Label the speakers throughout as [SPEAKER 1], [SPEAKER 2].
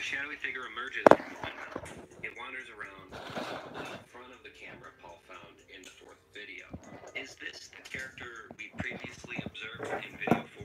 [SPEAKER 1] shadowy figure emerges from the window. It wanders around the front of the camera Paul found in the fourth video. Is this the character we previously observed in video 4?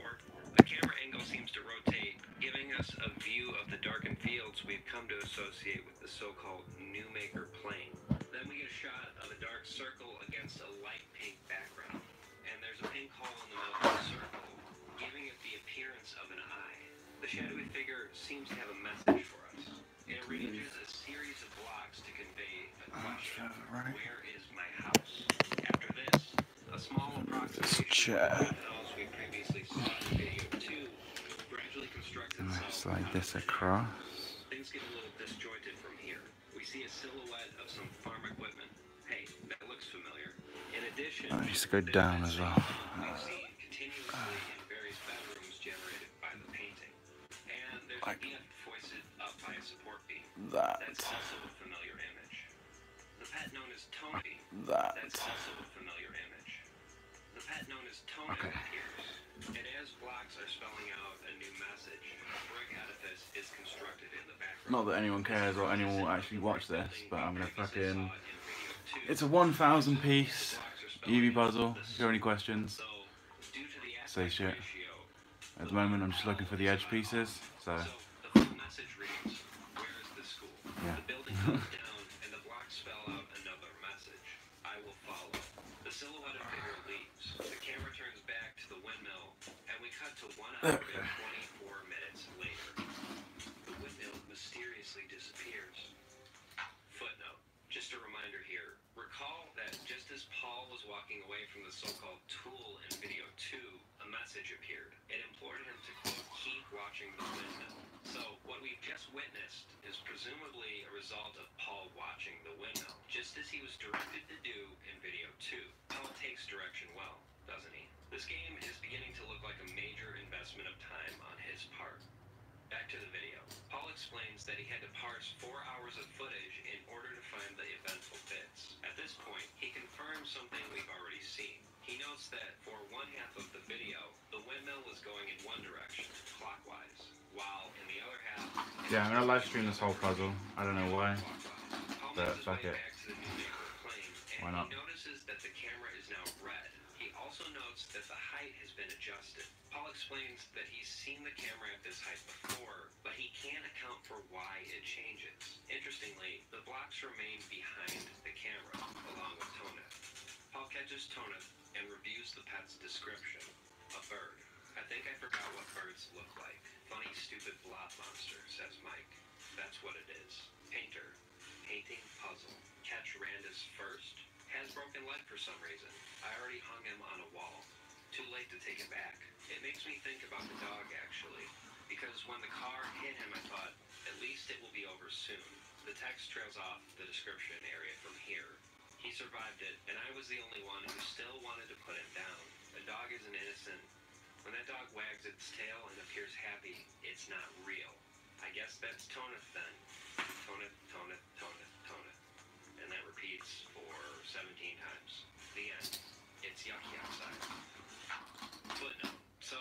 [SPEAKER 1] The camera angle seems to rotate, giving us a view of the darkened fields we've come to associate with the so-called New Maker plane. Then we get a shot of a dark circle against a light pink background. And there's a pink hole in the middle of the circle, giving it the appearance of an eye. The shadowy figure seems to have a message for us. It arranges a series of blocks to convey a question. Where is my house? After this, a small approximation of the house we previously saw in video 2 gradually constructs itself.
[SPEAKER 2] Slide this across.
[SPEAKER 1] Things get a little disjointed from here. We see a silhouette of some farm equipment. Hey, that looks familiar. In addition,
[SPEAKER 2] I used to go down as well.
[SPEAKER 1] we've seen continuously in various bedrooms generated by the painting. And there's a gift foisted up by a support beam. That's also a familiar image. The pet known as Tony. That's also a familiar image. The pet known as Tony appears. And as blocks are spelling out a new message, a brick edifice is constructed in the background.
[SPEAKER 2] Not that anyone cares or anyone will actually watch this, but I'm gonna fucking. It's a 1,000 piece Eevee puzzle. If you have any questions, say shit. At the moment, I'm just looking for the edge pieces, so.
[SPEAKER 1] The full message reads, where is the school?
[SPEAKER 2] Yeah.
[SPEAKER 1] The building comes down and the blocks spell out another message. I will follow. The silhouetted figure leaves. The camera turns back to the windmill and we cut to 1 hour and 24 minutes later. The windmill mysteriously disappears. Footnote. Just a reminder here. Recall that just as Paul was walking away from the so-called tool in video 2, a message appeared. It implored him to, quote, keep watching the windmill. So, what we've just witnessed is presumably a result of Paul watching the windmill, just as he was directed to do in video 2. Paul takes direction well, doesn't he? This game is beginning to look like a major investment of time on his part. Back to the video. Paul explains that he had to parse 4 hours of footage in order to find the eventful bits. At this point, he confirms something we've already seen. He notes that for one half of the video, the windmill was going in one direction, clockwise, while in the other half...
[SPEAKER 2] Yeah, I'm gonna live stream this whole puzzle. I don't know why, but fuck it. Why not?
[SPEAKER 1] He notices that the camera is now red. He also notes that the height has been adjusted. Paul explains that he's seen the camera at this height before, but he can't account for why it changes. Interestingly, the blocks remain behind the camera, along with Toneth. Paul catches Toneth and reviews the pet's description. A bird. I think I forgot what birds look like. Funny, stupid blob monster, says Mike. That's what it is. Painter. Painting puzzle. Catch Randus first. Has broken leg for some reason. I already hung him on a wall. Too late to take it back. It makes me think about the dog, actually. Because when the car hit him, I thought, at least it will be over soon. The text trails off the description area from here. He survived it, and I was the only one who still wanted to put him down. A dog isn't innocent. When that dog wags its tail and appears happy, it's not real. I guess that's Toneth then. Toneth, Toneth, Toneth, Toneth. And that repeats for 17 times. The end. It's yucky outside. Footnote. So,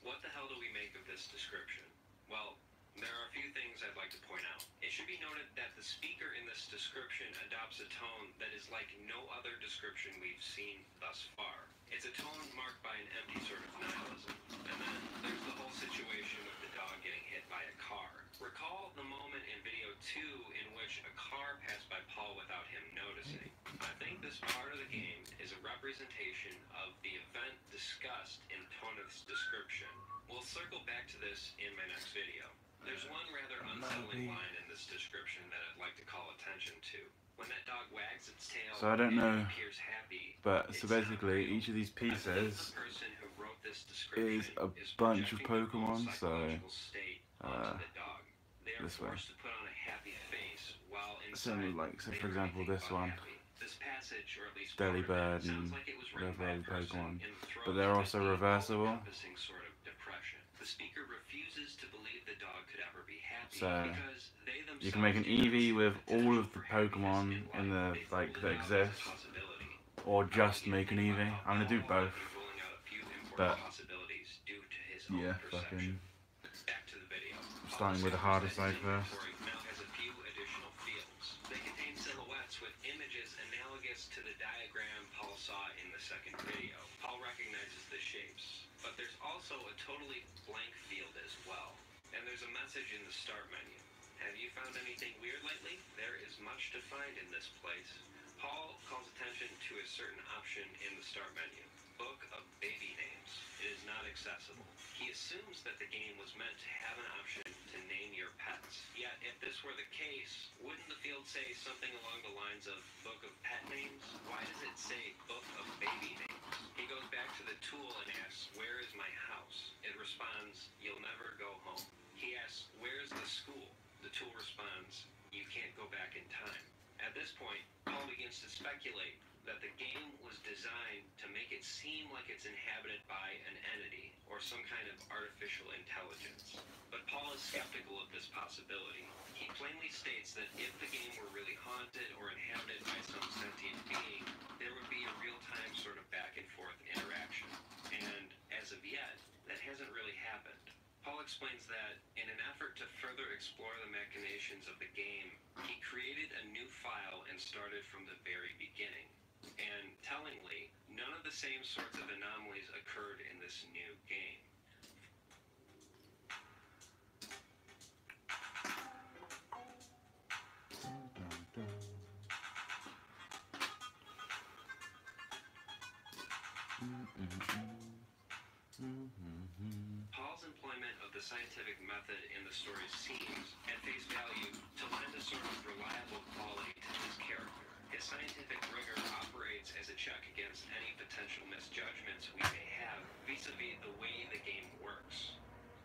[SPEAKER 1] what the hell do we make of this description? Well, there are a few things I'd like to point out. It should be noted that the speaker in this description adopts a tone that is like no other description we've seen thus far. It's a tone marked by an empty sort of nihilism. And then there's the whole situation with the dog getting hit by a car. Recall the moment in video 2 in which a car passed by Paul without him noticing. I think this part of the game is a representation of the event discussed in Toneth's description. We'll circle back to this in my next video. There's one rather unsettling line in this description that I'd like to call attention to. When that dog wags its tail
[SPEAKER 2] So I don't know,
[SPEAKER 1] appears happy,
[SPEAKER 2] but so basically each of these pieces is a bunch of Pokemon, so this way. So like, so for example this one, Delibird and whatever other Pokemon, but they're also reversible. So you can make an Eevee with all of the Pokemon in the that exist, or just make an Eevee. I'm gonna do both, but yeah, fucking Starting with the harder side first.
[SPEAKER 1] Now has a few additional fields. They contain silhouettes with images analogous to the diagram Paul saw in the second video. Paul recognizes the shapes, but there's also a totally blank field as well. And there's a message in the start menu. Have you found anything weird lately? There is much to find in this place. Paul calls attention to a certain option in the start menu. Book of baby names. It is not accessible. He assumes that the game was meant to have an option to name your pets. Yet, if this were the case, wouldn't the field say something along the lines of Book of Pet Names? Why does it say Book of Baby Names? He goes back to the tool and asks, where is my house? It responds, you'll never go home. He asks, where's the school? The tool responds, you can't go back in time. At this point, Paul begins to speculate that the game was designed to make it seem like it's inhabited by an entity or some kind of artificial intelligence. But Paul is skeptical of this possibility. He plainly states that if the game were really haunted or inhabited by some sentient being, there would be a real-time sort of back and forth interaction. And as of yet, that hasn't really happened. Paul explains that in an effort to further explore the machinations of the game, he created a new file and started from the very beginning. And tellingly, none of the same sorts of anomalies occurred in this new game. Paul's employment of the scientific method in the story seems, at face value, to lend a sort of reliable quality to his character. His scientific rigor operates as a check against any potential misjudgments we may have vis-a-vis the way the game works.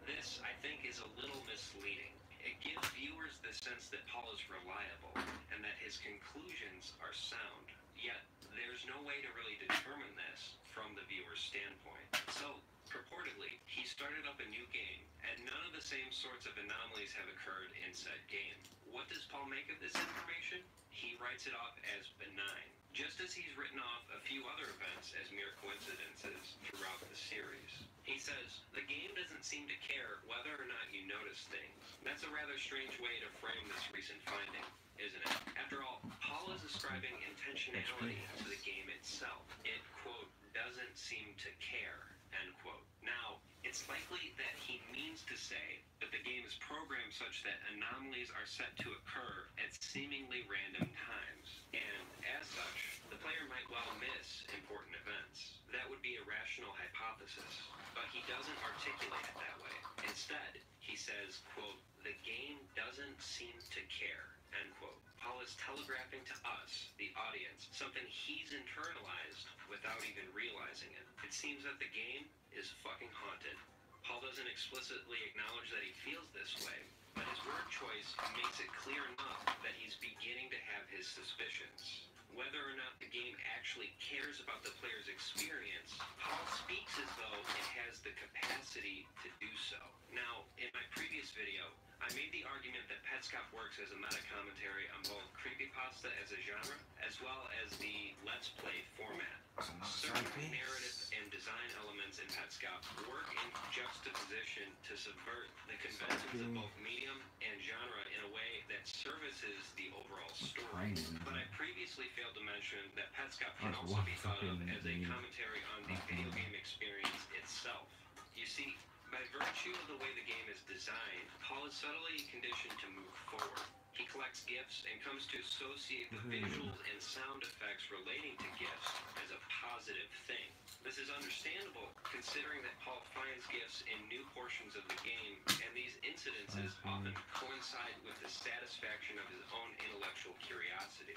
[SPEAKER 1] This, I think, is a little misleading. It gives viewers the sense that Paul is reliable and that his conclusions are sound. Yet, there's no way to really determine this from the viewer's standpoint. So, purportedly, he started up a new game, and none of the same sorts of anomalies have occurred in said game. What does Paul make of this information? He writes it off as benign, just as he's written off a few other events as mere coincidences throughout the series. He says, the game doesn't seem to care whether or not you notice things. That's a rather strange way to frame this recent finding, isn't it? After all, Paul is ascribing intentionality to the game itself. It, quote, doesn't seem to care, end quote. Now, it's likely that he means to say that the game is programmed such that anomalies are set to occur at seemingly random times, and as such, the player might well miss important events. That would be a rational hypothesis, but he doesn't articulate it that way. Instead, he says, quote, the game doesn't seem to care, end quote. Paul is telegraphing to us, the audience, something he's internalized without even realizing it. It seems that the game is fucking haunted. Paul doesn't explicitly acknowledge that he feels this way, but his word choice makes it clear enough that he's beginning to have his suspicions. Whether or not the game actually cares about the player's experience, Paul speaks as though it has the capacity to do so. Now, in my previous video, I made the argument that Petscop works as a meta-commentary on both creepypasta as a genre, as well as the Let's Play format. Certain narrative and design elements in Petscop work in juxtaposition to subvert the conventions of both medium and genre in a way that services the overall story. But I previously failed to mention that Petscop can also be thought of as a commentary on the video game experience itself. You see, by virtue of the way the game is designed, Paul is subtly conditioned to move forward. He collects gifts and comes to associate the visuals and sound effects relating to gifts as a positive thing. This is understandable, considering that Paul finds gifts in new portions of the game, and these incidences often coincide with the satisfaction of his own intellectual curiosity.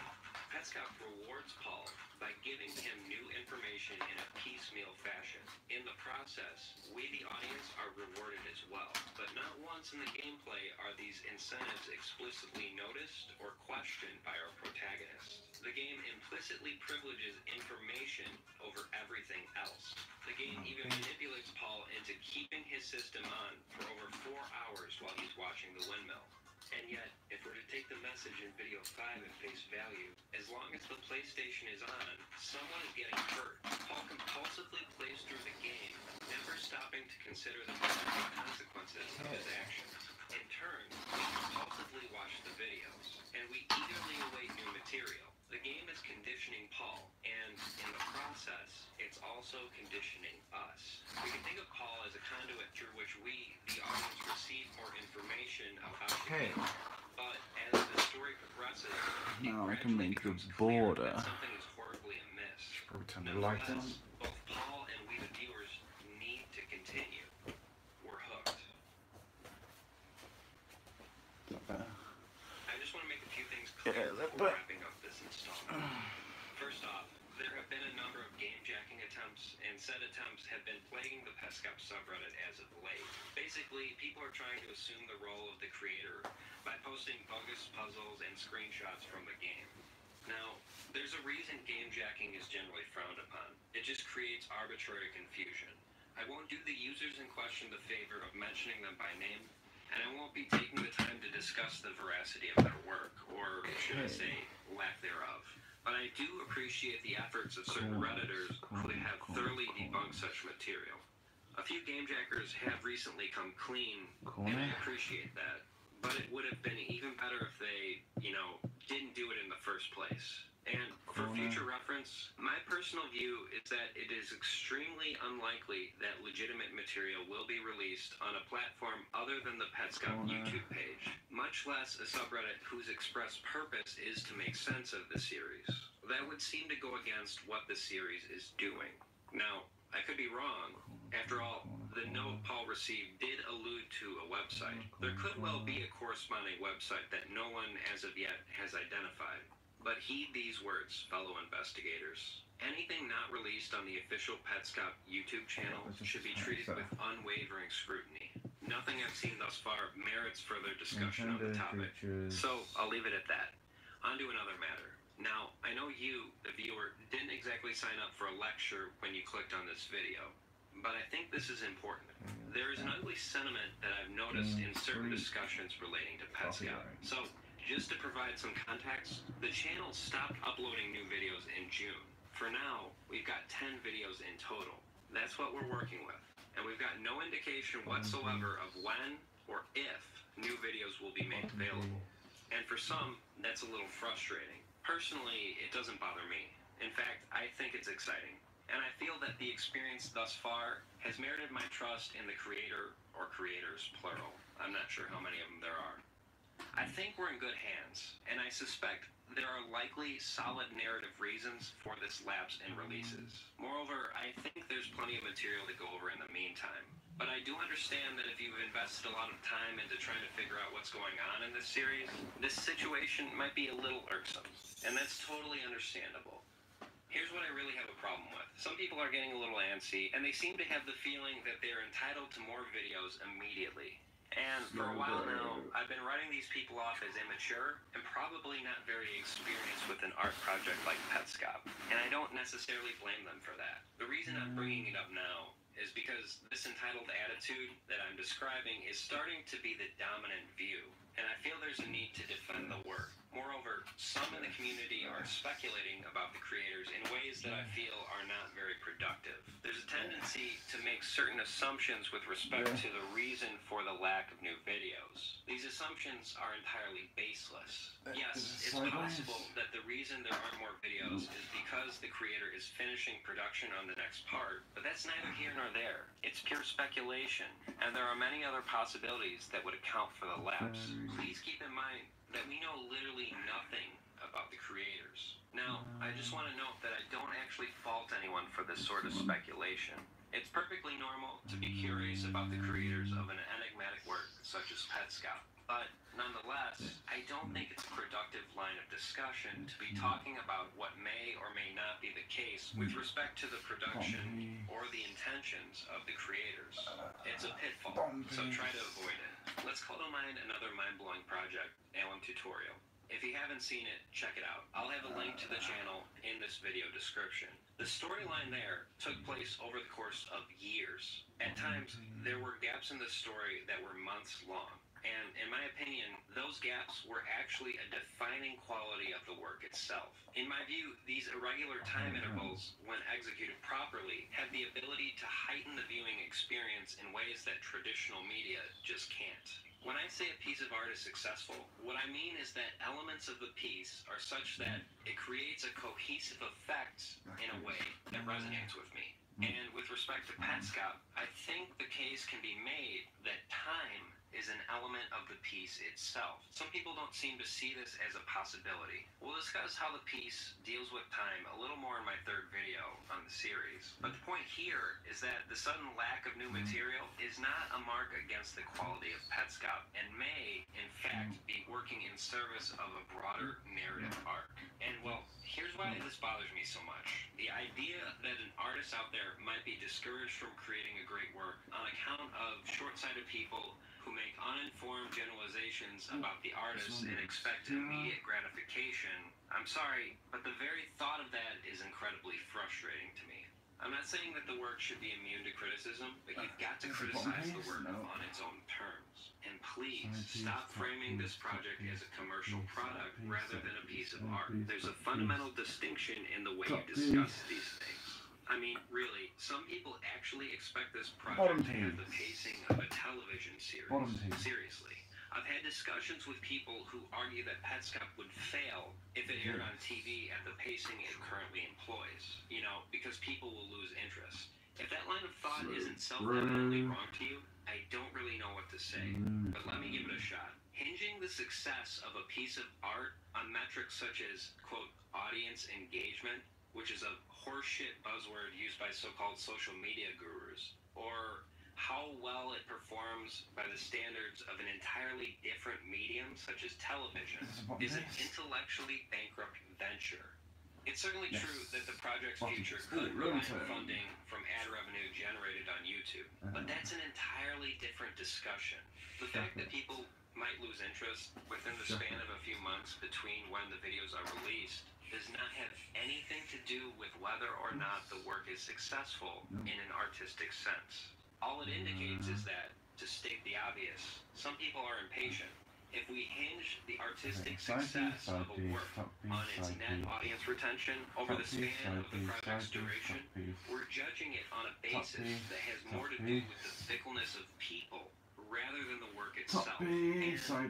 [SPEAKER 1] Petscop rewards Paul by giving him new information in a piecemeal fashion. In the process, we the audience are rewarded as well, but not once in the gameplay are these incentives explicitly noticed or questioned by our protagonist. The game implicitly privileges information over everything else. The game even manipulates Paul into keeping his system on for over 4 hours while he's watching the windmill. And yet, if we're to take the message in video 5 at face value, as long as the PlayStation is on, someone is getting hurt. Paul compulsively plays through the game, never stopping to consider the potential consequences of his actions. In turn, turn, we compulsively watch the videos, and we eagerly await new material. The game is conditioning Paul, and in the process, it's also conditioning us. We can think of Paul as a conduit through which we, the audience, receive more information about the game. But as the story progresses,
[SPEAKER 2] now I can make the border.
[SPEAKER 1] Something is horribly amiss.
[SPEAKER 2] Probably turn the light on.
[SPEAKER 1] Both Paul and we, the viewers, need to continue. We're hooked.
[SPEAKER 2] Is that better?
[SPEAKER 1] I just want to make a few things clear before wrapping up this installment. First off, there have been a number of game jacking attempts, and said attempts have been plaguing the Petscop subreddit as of late. Basically, people are trying to assume the role of the creator by posting bogus puzzles and screenshots from the game. Now, there's a reason game jacking is generally frowned upon. It just creates arbitrary confusion. I won't do the users in question the favor of mentioning them by name, and I won't be taking the time to discuss the veracity of their work, or should I say, lack thereof. But I do appreciate the efforts of certain Redditors who have thoroughly debunked such material. A few game jackers have recently come clean, and I appreciate that. But it would have been even better if they, didn't do it in the first place. And for future reference, my personal view is that it is extremely unlikely that legitimate material will be released on a platform other than the Petscop YouTube page, much less a subreddit whose express purpose is to make sense of the series. That would seem to go against what the series is doing. Now, I could be wrong. After all, the note Paul received did allude to a website. There could well be a corresponding website that no one as of yet has identified. But heed these words, fellow investigators. Anything not released on the official Petscop YouTube channel should be treated with unwavering scrutiny. Nothing I've seen thus far merits further discussion of the topic. So, I'll leave it at that. On to another matter. Now, I know you, the viewer, didn't exactly sign up for a lecture when you clicked on this video, but I think this is important. There is an ugly sentiment that I've noticed in certain discussions relating to Petscop. So, just to provide some context, the channel stopped uploading new videos in June. For now, we've got 10 videos in total. That's what we're working with. And we've got no indication whatsoever of when or if new videos will be made available. And for some, that's a little frustrating. Personally, it doesn't bother me. In fact, I think it's exciting. And I feel that the experience thus far has merited my trust in the creator, or creators, plural. I'm not sure how many of them there are. I think we're in good hands, and I suspect there are likely solid narrative reasons for this lapse in releases. Moreover, I think there's plenty of material to go over in the meantime. But I do understand that if you've invested a lot of time into trying to figure out what's going on in this series, this situation might be a little irksome, and that's totally understandable. Here's what I really have a problem with. Some people are getting a little antsy, and they seem to have the feeling that they're entitled to more videos immediately. And for a while now, I've been writing these people off as immature and probably not very experienced with an art project like Petscop. And I don't necessarily blame them for that. The reason I'm bringing it up now is because this entitled attitude that I'm describing is starting to be the dominant view. And I feel there's a need to defend the work. Moreover, some in the community are speculating about the creators in ways that I feel are not very productive. There's a tendency to make certain assumptions with respect to the reason for the lack of new videos. These assumptions are entirely baseless. Yes, it's possible that the reason there aren't more videos is because the creator is finishing production on the next part, but that's neither here nor there. It's pure speculation, and there are many other possibilities that would account for the lapse. Please keep in mind that we know literally nothing about the creators. Now, I just want to note that I don't actually fault anyone for this sort of speculation. It's perfectly normal to be curious about the creators of an enigmatic work such as Petscop. But nonetheless, I don't think it's a productive line of discussion to be talking about what may or may not be the case with respect to the production or the intentions of the creators. It's a pitfall, so try to avoid it. Let's call to mind another mind-blowing project, Alum Tutorial. If you haven't seen it, check it out. I'll have a link to the channel in this video description. The storyline there took place over the course of years. At times, there were gaps in the story that were months long. And in my opinion, those gaps were actually a defining quality of the work itself. In my view, these irregular time intervals, when executed properly, have the ability to heighten the viewing experience in ways that traditional media just can't. When I say a piece of art is successful, what I mean is that elements of the piece are such that it creates a cohesive effect in a way that resonates with me. And with respect to Petscop, I think the case can be made that time is an element of the piece itself. Some people don't seem to see this as a possibility. We'll discuss how the piece deals with time a little more in my third video on the series. But the point here is that the sudden lack of new material is not a mark against the quality of Petscop and may, in fact, be working in service of a broader narrative arc. And well, here's why this bothers me so much. The idea that an artist out there might be discouraged from creating a great work on account of short-sighted people who make uninformed generalizations about the artist and expect immediate gratification. I'm sorry, but the very thought of that is incredibly frustrating to me. I'm not saying that the work should be immune to criticism, but you've got to criticize the work on its own terms. And please, stop framing this project as a commercial product rather than a piece of art. There's a fundamental distinction in the way you discuss these things. I mean, really, some people actually expect this project to have the pacing of a television series. Seriously. I've had discussions with people who argue that Petscop would fail if it aired on TV at the pacing it currently employs. You know, because people will lose interest. If that line of thought isn't self-evidently wrong to you, I don't really know what to say. But let me give it a shot. Hinging the success of a piece of art on metrics such as, quote, audience engagement, which is a horseshit buzzword used by so-called social media gurus, or how well it performs by the standards of an entirely different medium such as television, is an intellectually bankrupt venture. It's certainly true that the project's future could rely on funding from ad revenue generated on YouTube, but that's an entirely different discussion. The fact that people might lose interest within the span of a few months between when the videos are released does not have anything to do with whether or not the work is successful in an artistic sense. All it indicates is that, to state the obvious, some people are impatient. If we hinge the artistic success of a work on its net audience retention over the span of the project's duration, we're judging it on a basis that has more to do with the fickleness of people rather than the work itself. And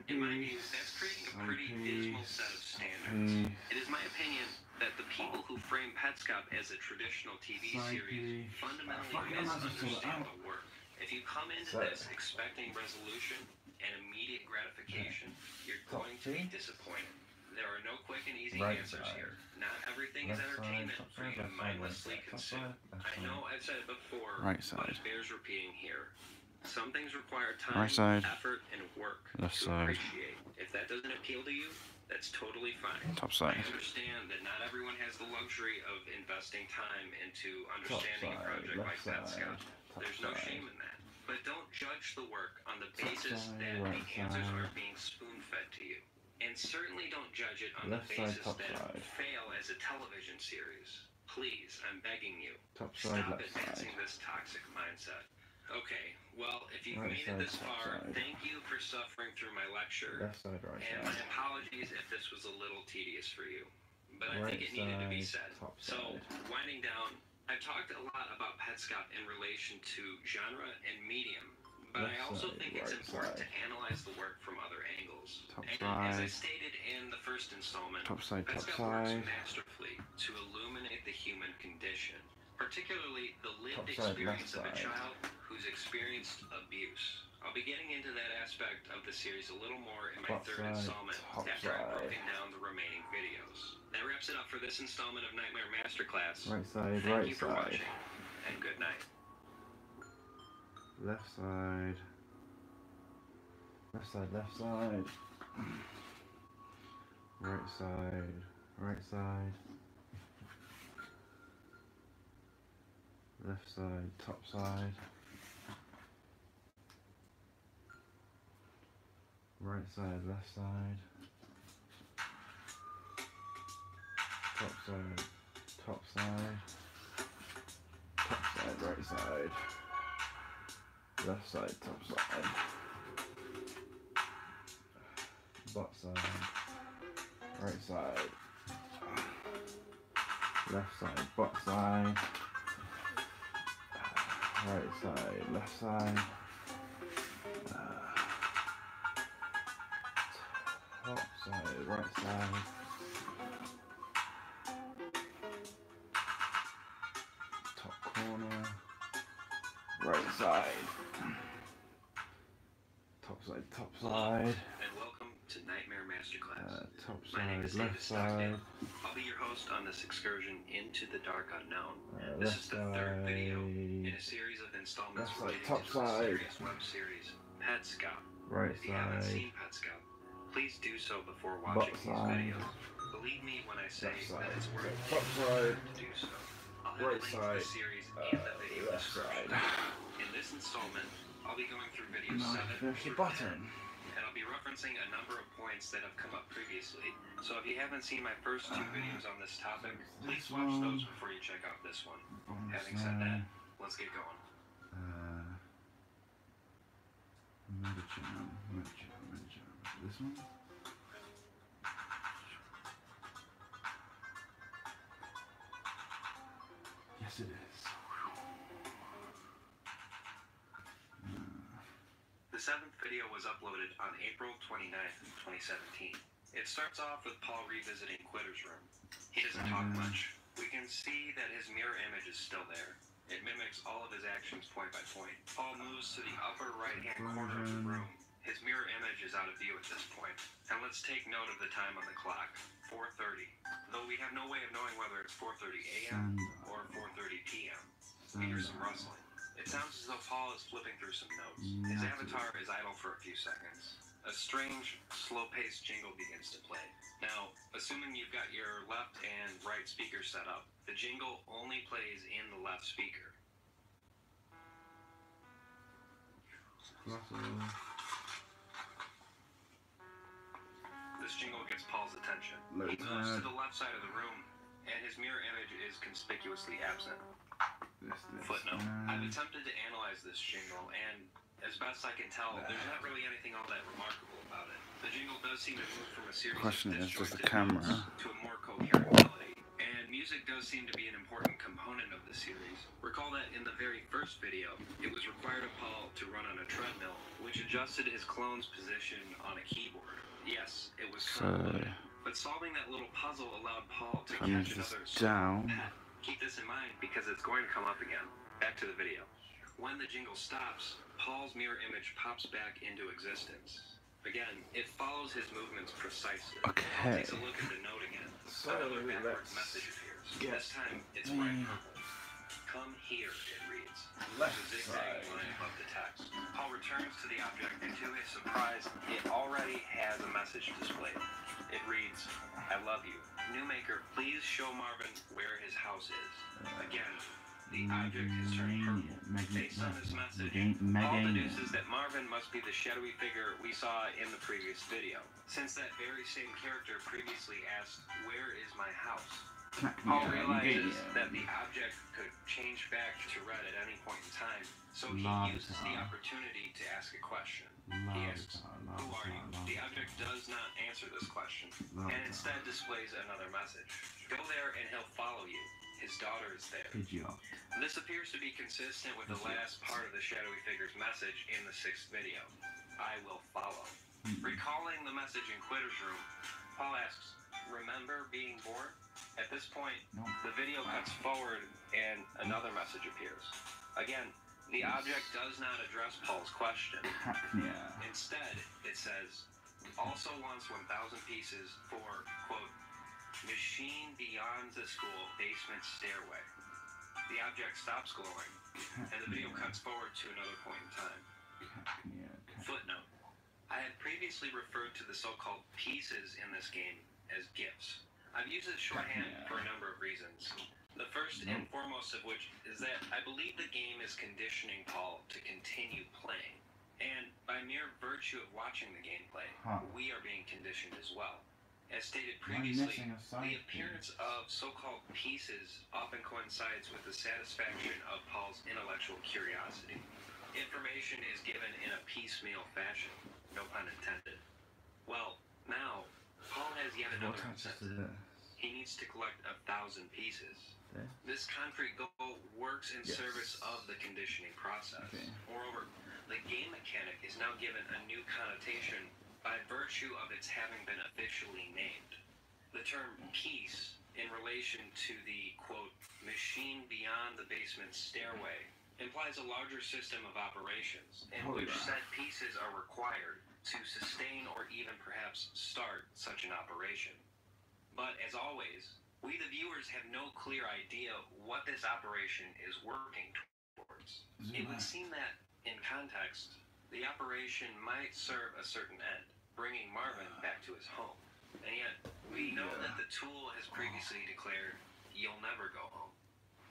[SPEAKER 1] in my view, that's creating a pretty dismal set of standards. It is my opinion that the people who frame Petscop as a traditional TV series fundamentally misunderstand the work. If you come into this expecting resolution and immediate gratification, you're going to be disappointed. There are no quick and easy answers here. Not everything is entertainment for you to mindlessly consume. I know I've said it before, but it bears repeating here. Some things require time, effort, and work to appreciate. If that doesn't appeal to you, that's totally fine. I understand that not everyone has the luxury of investing time into understanding a project like Petscop. There's no shame in that. But don't judge the work on the basis that the answers are being spoon-fed to you. And certainly don't judge it on the basis that it will fail as a television series. Please, I'm begging you, stop advancing this toxic mindset. Okay, well, if you've made it this far, thank you for suffering through my lecture, and my apologies if this was a little tedious for you, but I think it needed to be said. So, winding down, I've talked a lot about Petscop in relation to genre and medium, but I also think it's important to analyze the work from other angles. And as I stated in the first installment, Petscop works masterfully to illuminate the human condition, particularly the lived experience of a child who's experienced abuse. I'll be getting into that aspect of the series a little more in my third installment after I've broken down the remaining videos. That wraps it up for this installment of Nightmare Masterclass. Thank you for watching, and good night.
[SPEAKER 2] Left side. Left side, left side. Right side, right side. Left side, top side. Right side, left side. Top side, top side. Top side, right side. Left side, top side. bot side, right side, left side, bot side, right side, left side, top side, right side, top corner, right side, top side, top side,
[SPEAKER 1] and welcome to Nightmare Masterclass.
[SPEAKER 2] top
[SPEAKER 1] My name
[SPEAKER 2] side,
[SPEAKER 1] is
[SPEAKER 2] left
[SPEAKER 1] David
[SPEAKER 2] side,
[SPEAKER 1] Stockdale. I'll be your host on this excursion into the dark unknown. This
[SPEAKER 2] left
[SPEAKER 1] is the third video in
[SPEAKER 2] side,
[SPEAKER 1] a series of installments
[SPEAKER 2] left side,
[SPEAKER 1] relating
[SPEAKER 2] top
[SPEAKER 1] to the
[SPEAKER 2] side,
[SPEAKER 1] mysterious web series Pet Scout.
[SPEAKER 2] right
[SPEAKER 1] If you haven't
[SPEAKER 2] side,
[SPEAKER 1] seen Pet Scout, please do so before
[SPEAKER 2] bot
[SPEAKER 1] watching these
[SPEAKER 2] side,
[SPEAKER 1] videos. Believe me when I say
[SPEAKER 2] left side,
[SPEAKER 1] that it's worth
[SPEAKER 2] top
[SPEAKER 1] taking
[SPEAKER 2] side,
[SPEAKER 1] time to do so. I'll have
[SPEAKER 2] right
[SPEAKER 1] a link to
[SPEAKER 2] side,
[SPEAKER 1] the series in the video
[SPEAKER 2] left
[SPEAKER 1] description.
[SPEAKER 2] side.
[SPEAKER 1] In this installment, I'll be going through videos
[SPEAKER 2] Now
[SPEAKER 1] 7
[SPEAKER 2] finish the
[SPEAKER 1] through 10,
[SPEAKER 2] button.
[SPEAKER 1] and I'll be referencing a number of points that have come up previously. So if you haven't seen my first 2 videos on this topic, please watch those before you check out this one. Having said that, let's get going.
[SPEAKER 2] This one? Yes, it is.
[SPEAKER 1] The 7th video was uploaded on April 29th, 2017. It starts off with Paul revisiting Quitter's room. He doesn't talk much. We can see that his mirror image is still there. It mimics all of his actions point by point. Paul moves to the upper right-hand corner of the room. His mirror image is out of view at this point. And let's take note of the time on the clock, 4:30. Though we have no way of knowing whether it's 4:30 a.m. or 4:30 p.m. We hear some rustling. It sounds as though Paul is flipping through some notes. His avatar is idle for a few seconds. A strange, slow-paced jingle begins to play. Now, assuming you've got your left and right speakers set up, the jingle only plays in the left speaker. This jingle gets Paul's attention. He moves to the left side of the room, and his mirror image is conspicuously absent. Footnote. I've attempted to analyze this jingle, and as best I can tell, there's not really anything all that remarkable about it. The jingle does seem to move from a series
[SPEAKER 2] Question
[SPEAKER 1] of
[SPEAKER 2] is, does the
[SPEAKER 1] disjointed
[SPEAKER 2] camera
[SPEAKER 1] notes to a more coherent melody, and music does seem to be an important component of the series. Recall that in the very first video, it was required of Paul to run on a treadmill, which adjusted his clone's position on a keyboard. Yes, it was convoluted, but solving that little puzzle allowed Paul to catch another
[SPEAKER 2] down.
[SPEAKER 1] pet. Keep this in mind because it's going to come up again. Back to the video. When the jingle stops, Paul's mirror image pops back into existence. Again, it follows his movements precisely. Paul takes a look at the note again. Another backwards message appears. This time, it's bright purple. Come here, it reads. There's a zigzag line above the text. Paul returns to the object, and to his surprise, it already has a message displayed. It reads, I love you. New maker, please show Marvin where his house is. Again, the object has turned purple. Based on this message, Paul deduces that Marvin must be the shadowy figure we saw in the previous video, since that very same character previously asked, where is my house? Paul realizes that the object could change back to red at any point in time, so he uses the opportunity to ask a question. He asks, who are you? The object does not answer this question, and instead displays another message. Go there and he'll follow you. His daughter is there. This appears to be consistent with the last part of the shadowy figure's message in the 6th video. I will follow. Recalling the message in Quitter's room, Paul asks, remember being bored? At this point, the video cuts forward and another message appears. Again, the object does not address Paul's question. Instead, it says, also wants 1,000 pieces for, quote, machine beyond the school basement stairway. The object stops glowing, and the video cuts forward to another point in time. Footnote. I had previously referred to the so-called pieces in this game as gifts. I've used it shorthand for a number of reasons. The first and foremost of which is that I believe the game is conditioning Paul to continue playing. And by mere virtue of watching the gameplay, we are being conditioned as well. As stated previously, the appearance of so-called pieces often coincides with the satisfaction of Paul's intellectual curiosity. Information is given in a piecemeal fashion, no pun intended. Well, Now, Paul has yet another
[SPEAKER 2] What attaches to
[SPEAKER 1] incentive.
[SPEAKER 2] this?
[SPEAKER 1] He needs to collect 1,000 pieces. This concrete goal works in service of the conditioning process.
[SPEAKER 2] Okay.
[SPEAKER 1] Moreover, the game mechanic is now given a new connotation by virtue of its having been officially named. The term piece, in relation to the, quote, machine beyond the basement stairway, implies a larger system of operations in which said pieces are required to sustain or even perhaps start such an operation. But as always, we the viewers have no clear idea what this operation is working towards. It would seem that, in context, the operation might serve a certain end, bringing Marvin back to his home. And yet, we know that the tool has previously declared, "You'll never go home."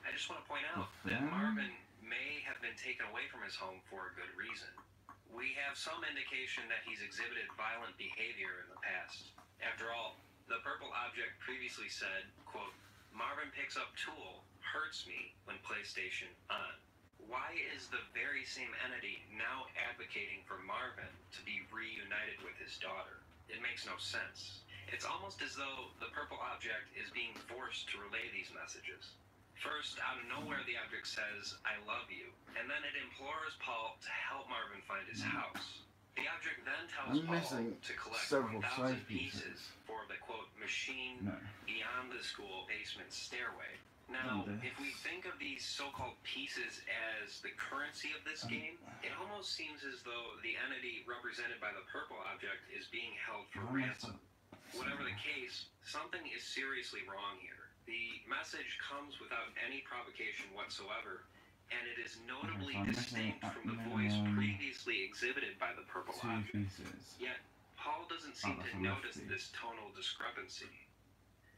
[SPEAKER 1] I just want to point out that Marvin may have been taken away from his home for a good reason. We have some indication that he's exhibited violent behavior in the past. After all, the purple object previously said, quote, "Marvin picks up tool, hurts me when PlayStation on." Why is the very same entity now advocating for Marvin to be reunited with his daughter? It makes no sense. It's almost as though the purple object is being forced to relay these messages. First, out of nowhere, the object says, "I love you," and then it implores Paul to help Marvin find his house. The object then tells Paul to collect 1,000 pieces for the, quote, machine beyond the school basement stairway. Now, if we think of these so-called pieces as the currency of this game, it almost seems as though the entity represented by the purple object is being held for ransom. Whatever the case, something is seriously wrong here. The message comes without any provocation whatsoever, and it is notably distinct from the voice previously exhibited by the purple object. Yet, Paul doesn't seem to notice this tonal discrepancy.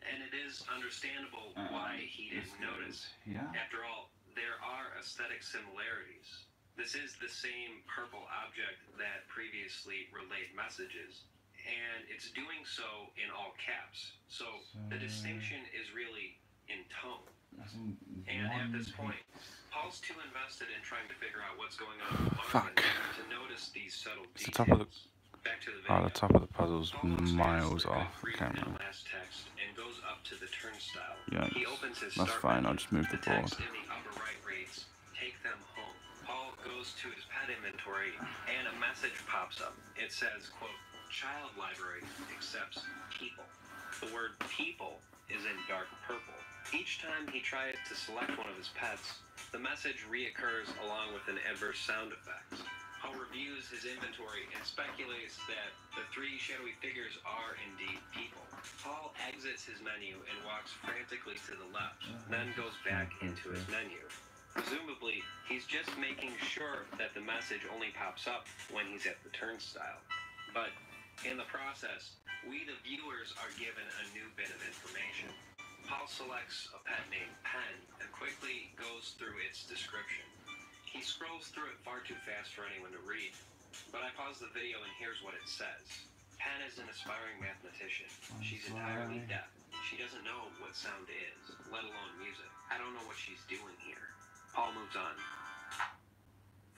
[SPEAKER 1] And it is understandable why he didn't notice. After all, there are aesthetic similarities. This is the same purple object that previously relayed messages, and it's doing so in all caps. So the distinction is really in tone. And at this point, Paul's too invested in trying to figure out what's going on with Marvin to notice these subtle details. Back to the video.
[SPEAKER 2] The top of the puzzle's miles off the camera.
[SPEAKER 1] Last text and goes up to the turnstile.
[SPEAKER 2] Yeah,
[SPEAKER 1] he opens his
[SPEAKER 2] that's fine. I'll just move the board.
[SPEAKER 1] Text in the upper right reads, "Take them home." Paul goes to his pet inventory and a message pops up. It says, quote, "Child library accepts people." The word people is in dark purple. Each time he tries to select one of his pets, the message reoccurs along with an adverse sound effect. Paul reviews his inventory and speculates that the 3 shadowy figures are indeed people. Paul exits his menu and walks frantically to the left, then goes back into his menu. Presumably, he's just making sure that the message only pops up when he's at the turnstile. But in the process, we the viewers are given a new bit of information. Paul selects a pet named Pen and quickly goes through its description. He scrolls through it far too fast for anyone to read, but I pause the video and here's what it says. Pen is an aspiring mathematician. She's entirely deaf. She doesn't know what sound is, let alone music. I don't know what she's doing here. Paul moves on.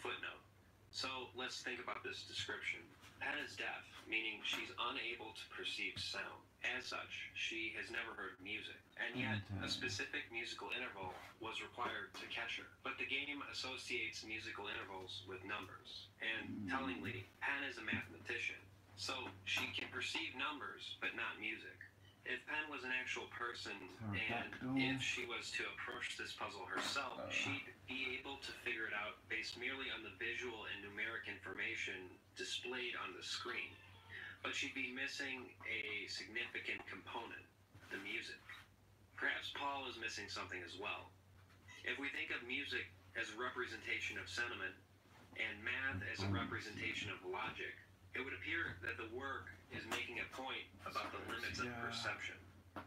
[SPEAKER 1] Footnote. So let's think about this description. Pen is deaf, meaning she's unable to perceive sound. As such, she has never heard music, and yet a specific musical interval was required to catch her. But the game associates musical intervals with numbers, and tellingly, Pen is a mathematician, so she can perceive numbers, but not music. If Pen was an actual person, and if she was to approach this puzzle herself, she'd be able to figure it out based merely on the visual and numeric information displayed on the screen. But she'd be missing a significant component, the music. Perhaps Paul is missing something as well. If we think of music as a representation of sentiment, and math as a representation of logic, it would appear that the work is making a point about the limits of perception.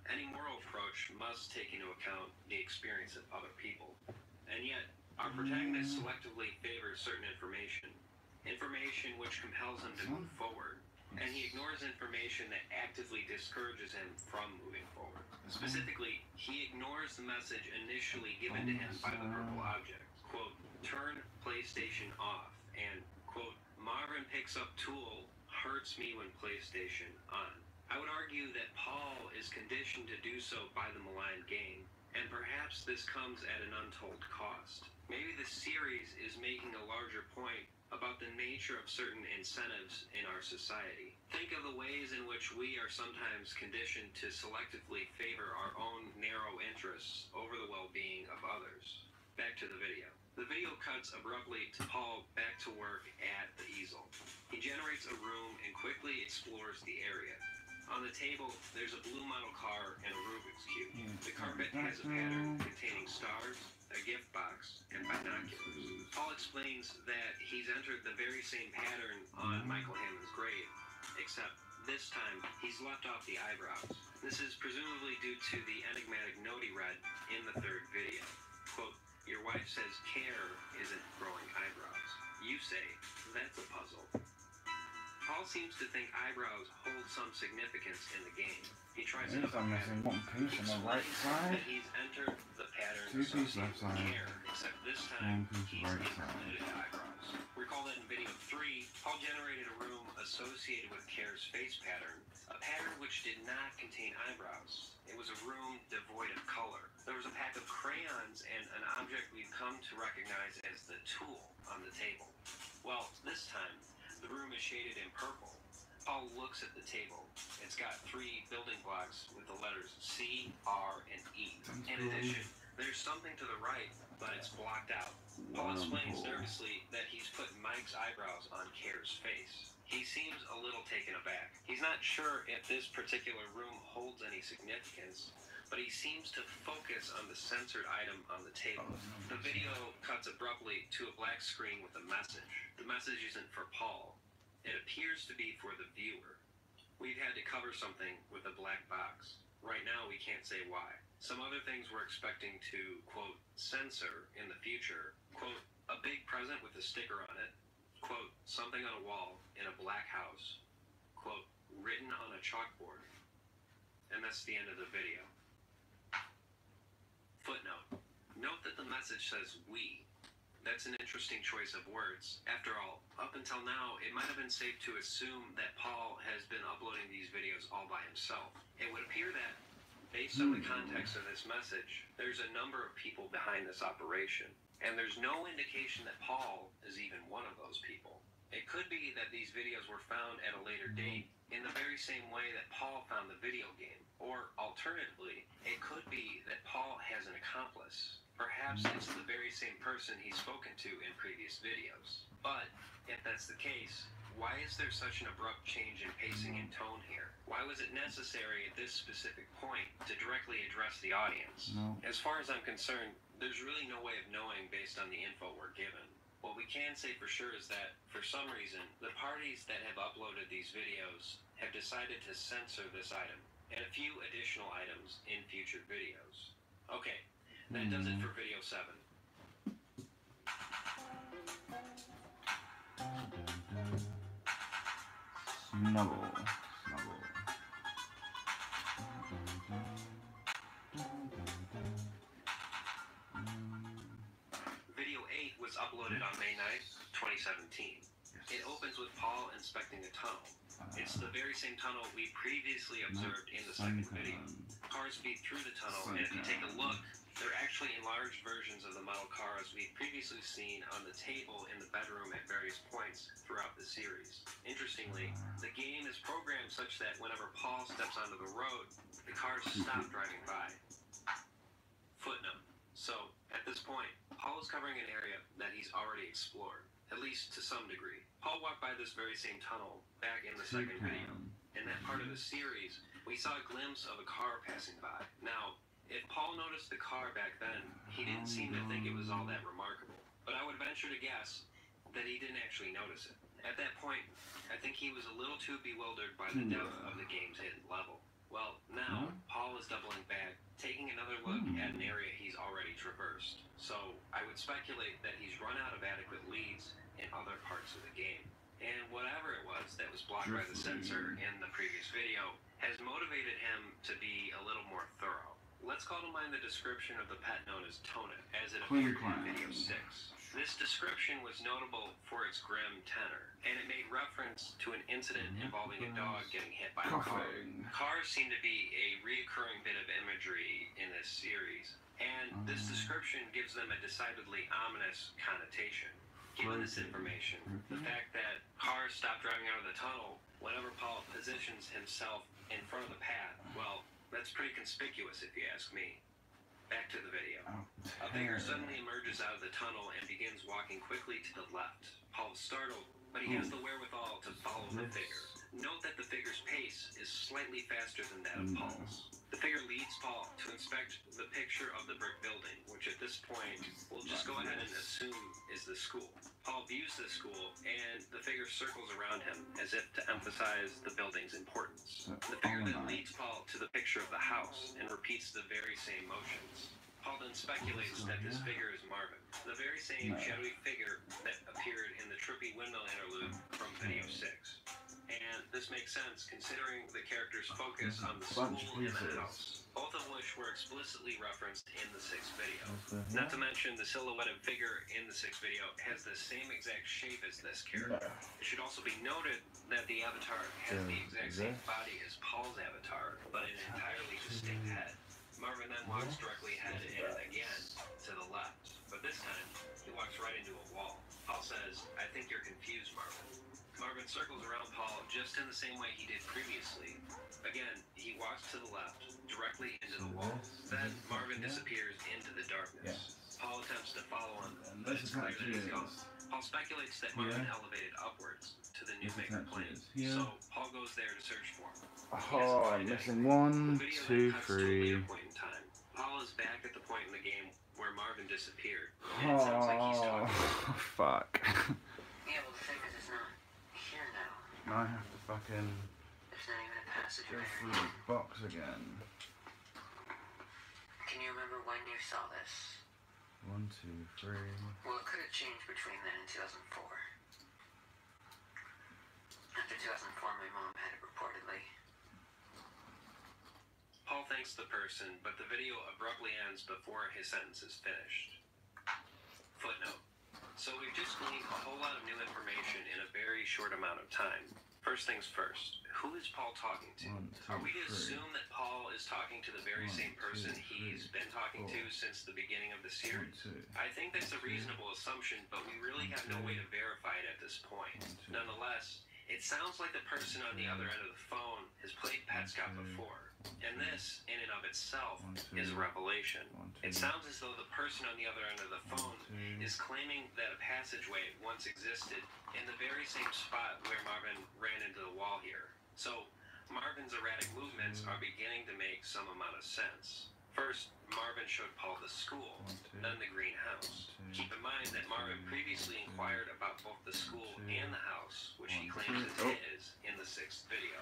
[SPEAKER 1] Any moral approach must take into account the experience of other people. And yet, our protagonist selectively favors certain information which compels him to move forward. And he ignores information that actively discourages him from moving forward. Specifically, he ignores the message initially given to him by the purple object. Quote, "Turn PlayStation off," and, quote, "Marvin picks up tool, hurts me when PlayStation on. I would argue that Paul is conditioned to do so by the maligned game, and perhaps this comes at an untold cost. Maybe the series is making a larger point about the nature of certain incentives in our society. Think of the ways in which we are sometimes conditioned to selectively favor our own narrow interests over the well-being of others. Back to the video. The video cuts abruptly to Paul back to work at the easel. He generates a room and quickly explores the area. On the table, there's a blue model car and a Rubik's Cube. The carpet has a pattern containing stars, a gift box, and binoculars. Paul explains that he's entered the very same pattern on Michael Hammond's grave, except this time he's left off the eyebrows. This is presumably due to the enigmatic note he read in the third video. Quote, "Your wife says care isn't growing eyebrows. You say that's a puzzle." Paul seems to think eyebrows hold some significance in the game. He tries
[SPEAKER 2] I'm missing one piece on the right side.
[SPEAKER 1] that he's entered the pattern
[SPEAKER 2] Two pieces left side.
[SPEAKER 1] care, except this time
[SPEAKER 2] One piece
[SPEAKER 1] he's
[SPEAKER 2] right
[SPEAKER 1] included
[SPEAKER 2] side.
[SPEAKER 1] eyebrows. Recall that in video 3, Paul generated a room associated with Care's face pattern, a pattern which did not contain eyebrows. It was a room devoid of color. There was a pack of crayons and an object we've come to recognize as the tool on the table. Well, this time, the room is shaded in purple. Paul looks at the table. It's got 3 building blocks with the letters C, R, and E. In addition, there's something to the right, but it's blocked out. Paul explains nervously that he's put Mike's eyebrows on Care's face. He seems a little taken aback. He's not sure if this particular room holds any significance, but he seems to focus on the censored item on the table. The video cuts abruptly to a black screen with a message. The message isn't for Paul. It appears to be for the viewer. We've had to cover something with a black box. Right now, we can't say why. Some other things we're expecting to, quote, censor in the future, quote, a big present with a sticker on it, quote, something on a wall in a black house, quote, written on a chalkboard. And that's the end of the video. Footnote. Note that the message says we. That's an interesting choice of words. After all, up until now, it might have been safe to assume that Paul has been uploading these videos all by himself. It would appear that, based on the context of this message, there's a number of people behind this operation. And there's no indication that Paul is even one of those people. It could be that these videos were found at a later date in the very same way that Paul found the video game. Or, alternatively, it could be that Paul has an accomplice. Perhaps it's the very same person he's spoken to in previous videos. But, if that's the case, why is there such an abrupt change in pacing and tone here? Why was it necessary at this specific point to directly address the audience? As far as I'm concerned, there's really no way of knowing based on the info we're given. What we can say for sure is that, for some reason, the parties that have uploaded these videos have decided to censor this item, and a few additional items in future videos. Okay, that does it for video 7.
[SPEAKER 2] Snuggle.
[SPEAKER 1] Video 8 was uploaded on May 9th, 2017. It opens with Paul inspecting a tunnel. It's the very same tunnel we previously observed in the second video. Cars speed through the tunnel, and if you take a look, they're actually enlarged versions of the model cars we've previously seen on the table in the bedroom at various points throughout the series. Interestingly, the game is programmed such that whenever Paul steps onto the road, the cars stop driving by. Footnote. So, at this point, Paul is covering an area that he's already explored, at least to some degree. Paul walked by this very same tunnel back in the second video. In that part of the series, we saw a glimpse of a car passing by. Now, if Paul noticed the car back then, he didn't seem to think it was all that remarkable. But I would venture to guess that he didn't actually notice it. At that point, I think he was a little too bewildered by the depth of the game's hidden level. Well, now, Paul is doubling back, taking another look at an area he's already traversed. So, I would speculate that he's run out of adequate leads in other parts of the game. And whatever it was that was blocked by the censor in the previous video has motivated him to be a little more thorough. let's call to mind the description of the pet known as Tona, as it appeared in video 6. This description was notable for its grim tenor, and it made reference to an incident involving a dog getting hit by a car. Cars seem to be a recurring bit of imagery in this series, and this description gives them a decidedly ominous connotation. Given this information, the fact that cars stop driving out of the tunnel whenever Paul positions himself in front of the path, well, that's pretty conspicuous if you ask me. Back to the video. A figure suddenly emerges out of the tunnel and begins walking quickly to the left. Paul is startled, but he has the wherewithal to follow the figure. Note that the figure's pace is slightly faster than that of Paul's. The figure leads Paul to inspect the picture of the brick building, which at this point, we'll just go ahead and assume is the school. Paul views the school, and the figure circles around him as if to emphasize the building's importance. The figure then leads Paul to the picture of the house and repeats the very same motions. Paul then speculates that this figure is Marvin, the very same shadowy figure that appeared in the trippy windmill interlude from video 6. And this makes sense considering the character's focus on the school and the house, both of which were explicitly referenced in the 6th video. Not to mention the silhouetted figure in the 6th video has the same exact shape as this character. It should also be noted that the avatar has the exact same body as Paul's avatar, but an entirely distinct head. Marvin then walks directly ahead and again to the left, but this time he walks right into a wall. Paul says, "I think you're confused, Marvin." Marvin circles around Paul just in the same way he did previously. Again, he walks to the left, directly into the wall. Then Marvin disappears into the darkness. Paul attempts to follow him, but it's clear that he's gone. Paul speculates that Marvin elevated upwards to the new maker plane, so Paul goes there to search for him.
[SPEAKER 2] Oh, I'm missing 1, 2, 3.
[SPEAKER 1] Paul is back at the point in the game where Marvin disappeared, and it sounds like he's talking.
[SPEAKER 2] Fuck.
[SPEAKER 3] Yeah, well, the thing is, it's not here now.
[SPEAKER 2] I have to fucking
[SPEAKER 3] There's not even a passage
[SPEAKER 2] go
[SPEAKER 3] there.
[SPEAKER 2] through the box again.
[SPEAKER 3] Can you remember when you saw this?
[SPEAKER 2] 1, 2, 3.
[SPEAKER 3] Well, it could have changed between then and 2004. After 2004, my mom had it reportedly.
[SPEAKER 1] Paul thanks the person, but the video abruptly ends before his sentence is finished. Footnote. So we've just gleaned a whole lot of new information in a very short amount of time. First things first, who is Paul talking to? Are we to assume that Paul is talking to the very same person he's been talking to since the beginning of the series? I think that's a reasonable assumption, but we really have no way to verify it at this point. Nonetheless, it sounds like the person on the other end of the phone has played Petscop before, and this, in and of itself, is a revelation. It sounds as though the person on the other end of the phone is claiming that a passageway once existed in the very same spot where Marvin ran into the wall here. So, Marvin's erratic movements are beginning to make some amount of sense. First, Marvin showed Paul the school, then the greenhouse. Keep in mind that Marvin previously inquired about both the school and the house, which he claims is his, in the 6th video.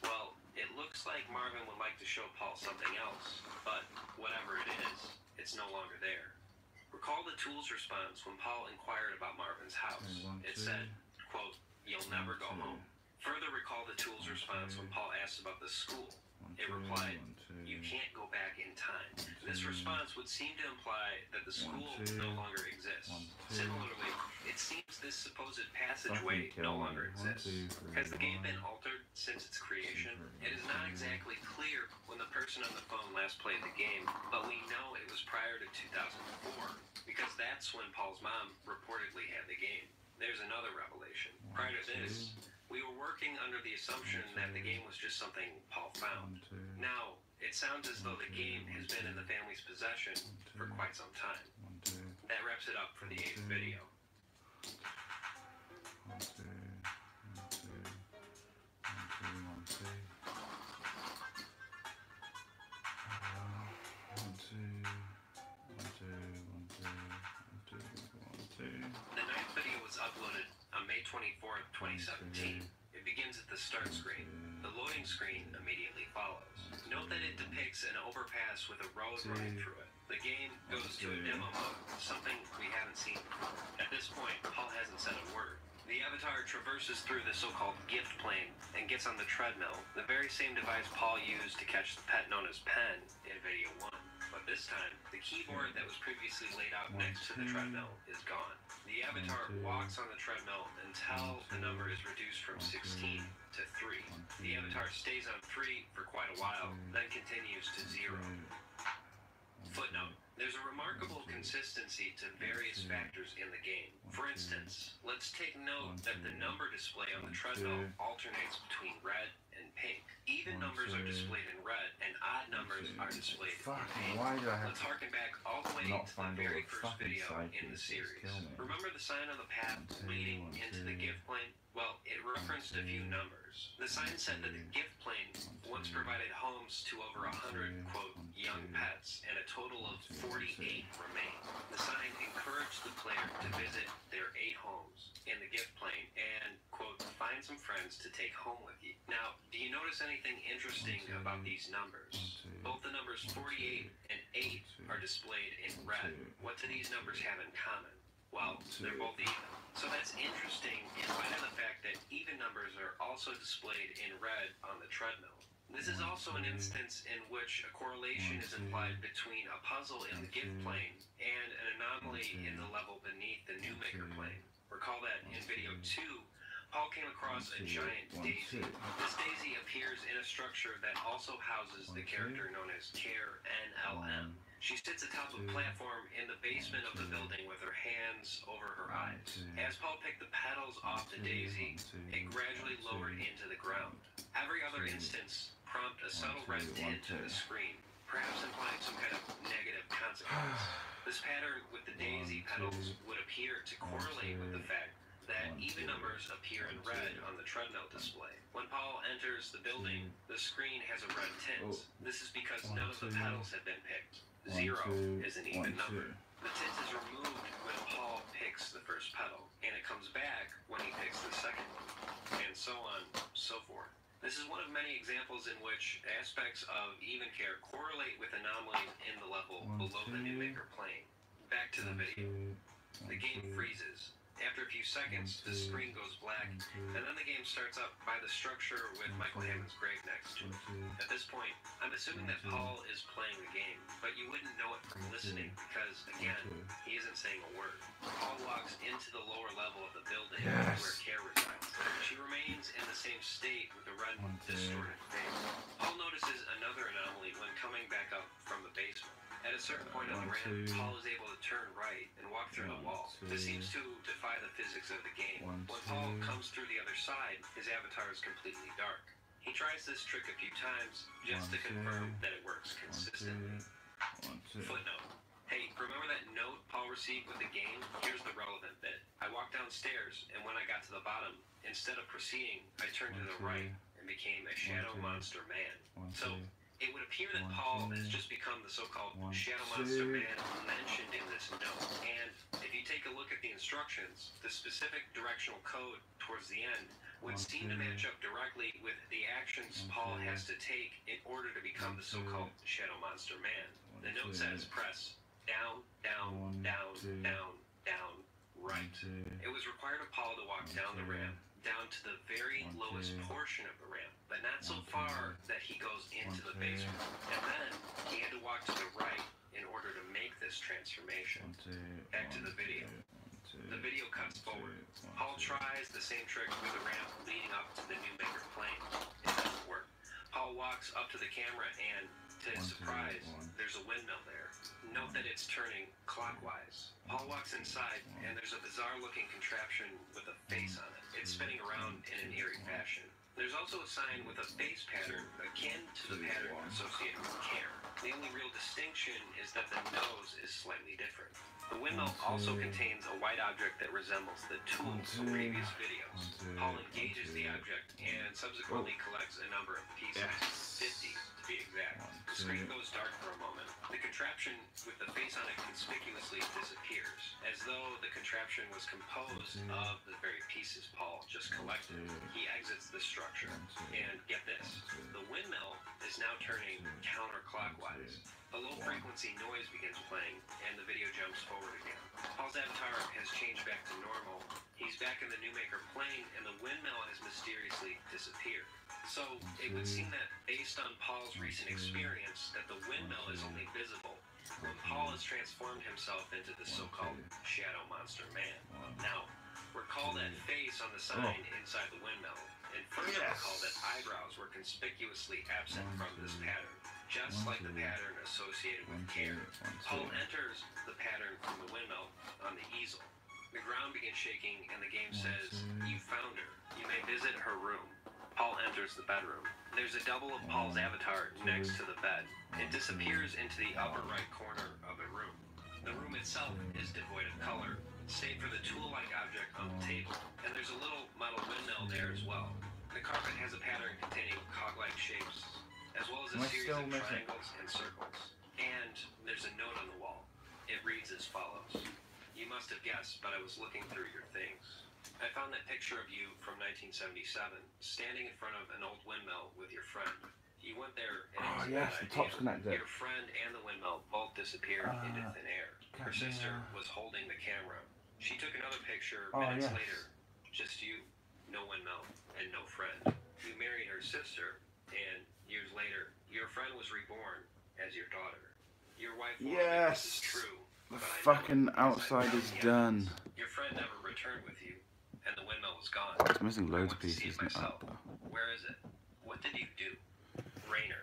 [SPEAKER 1] Well, it looks like Marvin would like to show Paul something else, but whatever it is, it's no longer there. Recall the tool's response when Paul inquired about Marvin's house. It said, quote, "You'll never go home." Further recall the tool's response when Paul asked about the school. It replied, "You can't go back in time." This response would seem to imply that the school no longer exists. Similarly, it seems this supposed passageway no longer exists. Has the game been altered since its creation? It is not exactly clear when the person on the phone last played the game, but we know it was prior to 2004, because that's when Paul's mom reportedly had the game. There's another revelation. Prior to this, we were working under the assumption that the game was just something Paul found. Now, it sounds as though the game has been in the family's possession for quite some time. That wraps it up for the 8th video. The 9th video was uploaded on May 24th, 2017. It begins at the start screen. The loading screen immediately follows. Note that it depicts an overpass with a road running through it. The game goes to a demo mode, something we haven't seen before. At this point, Paul hasn't said a word. The avatar traverses through the so-called gift plane and gets on the treadmill, the very same device Paul used to catch the pet known as Pen in video 1. But this time, the keyboard that was previously laid out next to the treadmill is gone. The avatar walks on the treadmill until the number is reduced from 16 to 3. The avatar stays on 3 for quite a while, then continues to 0. Footnote. There's a remarkable consistency to various factors in the game. For instance, let's take note that the number display on the treadmill alternates between red and pink. Even numbers are displayed in red, and odd numbers are displayed in pink. Let's harken back all the way to the very first video in the series. Remember the sign on the path leading into the gift plane? Well, it referenced a few numbers. The sign said that the gift plane once provided homes to over 100, quote, young pets, and a total of 48 remain. The sign encouraged the player to visit their 8 homes in the gift plane and, quote, find some friends to take home with you. Now, do you notice anything interesting about these numbers? Both the numbers 48 and 8 are displayed in red. What do these numbers have in common? Well, they're both even. So that's interesting in light of the fact that even numbers are also displayed in red on the treadmill. This is also an instance in which a correlation is implied between a puzzle in the gift plane and an anomaly in the level beneath the new maker plane. Recall that in video 2, Paul came across a giant daisy. This daisy appears in a structure that also houses the character known as Care NLM. She sits atop a platform in the basement of the building with her hands over her eyes. As Paul picked the petals off the daisy, it gradually lowered into the ground. Every other instance prompt a subtle red tint to the screen, perhaps implying some kind of negative consequence. This pattern with the daisy petals would appear to correlate with the fact that even numbers appear in red on the treadmill display. When Paul enters the building, the screen has a red tint. This is because none of the petals have been picked. 0 is an even number. The tint is removed when Paul picks the first petal, and it comes back when he picks the second one, and so on, so forth. This is one of many examples in which aspects of even care correlate with anomalies in the level below the new maker plane. Back to the video. The game freezes. After a few seconds, the screen goes black, and then the game starts up by the structure with Michael Hammond's grave next to it. At this point, I'm assuming that Paul is playing the game, but you wouldn't know it from listening because, again, he isn't saying a word. Paul walks into the lower level of the building where Care resides. She remains in the same state with a red, distorted face. Paul notices another anomaly when coming back up from the basement. At a certain point on the ramp, Paul is able to turn right and walk through the wall. This seems to defy the physics of the game. When Paul comes through the other side, his avatar is completely dark. He tries this trick a few times just to confirm that it works consistently. Footnote. Hey, remember that note Paul received with the game? Here's the relevant bit. I walked downstairs, and when I got to the bottom, instead of proceeding, I turned to the right and became a shadow monster man. So, it would appear that Paul has just become the so-called Shadow Monster Man mentioned in this note. And if you take a look at the instructions, the specific directional code towards the end would seem to match up directly with the actions Paul has to take in order to become the so-called Shadow Monster Man. The note says press down, down, down, down, down, right. It was required of Paul to walk down the ramp, down to the very lowest portion of the ramp, but not so far that he goes into the basement. And then he had to walk to the right in order to make this transformation. Back to the video. The video cuts forward. Paul tries the same trick with the ramp leading up to the new maker plane. It doesn't work. Paul walks up to the camera and, to his surprise, there's a windmill there. Note that it's turning clockwise. Paul walks inside, and there's a bizarre-looking contraption with a face on it. It's spinning around in an eerie fashion. There's also a sign with a face pattern akin to the pattern associated with Care. The only real distinction is that the nose is slightly different. The windmill also contains a white object that resembles the tool from previous videos. Paul engages the object and subsequently collects a number of pieces, 50 to be exact. The screen goes dark for a moment. The contraption with the face on it conspicuously disappears, as though the contraption was composed of the very pieces Paul just collected. He exits the structure, and get this, the windmill is now turning counterclockwise. A low-frequency noise begins playing, and the video jumps forward again. Paul's avatar has changed back to normal. He's back in the Newmaker plane, and the windmill has mysteriously disappeared. So it would seem that, based on Paul's recent experience, that the windmill is only visible when Paul has transformed himself into the so-called Shadow Monster Man. Now, recall that face on the sign inside the windmill, and further recall that eyebrows were conspicuously absent from this pattern, just like the pattern associated with care. Paul enters the pattern from the windmill on the easel. The ground begins shaking, and the game says, "You found her. You may visit her room." Paul enters the bedroom. There's a double of Paul's avatar next to the bed. It disappears into the upper right corner of the room. The room itself is devoid of color, save for the tool-like object on the table. And there's a little metal windmill there as well. The carpet has a pattern containing cog-like shapes, as well as a series of triangles and circles. And there's a note on the wall. It reads as follows. "You must have guessed, but I was looking through your things. I found that picture of you from 1977, standing in front of an old windmill with your friend. You went there and it was a bad
[SPEAKER 2] the
[SPEAKER 1] idea.
[SPEAKER 2] top's connected.
[SPEAKER 1] Your friend and the windmill both disappeared into thin air. Her sister was holding the camera. She took another picture minutes later. Just you, no windmill, and no friend. You married her sister, and years later, your friend was reborn as your daughter. Your wife warned that this is true.
[SPEAKER 2] The fucking outside is done.
[SPEAKER 1] Your friend never returned with you, and the windmill was gone.
[SPEAKER 2] It's missing loads of
[SPEAKER 1] I went to see
[SPEAKER 2] pieces.
[SPEAKER 1] it myself. Where is it? What did you do? Rainer,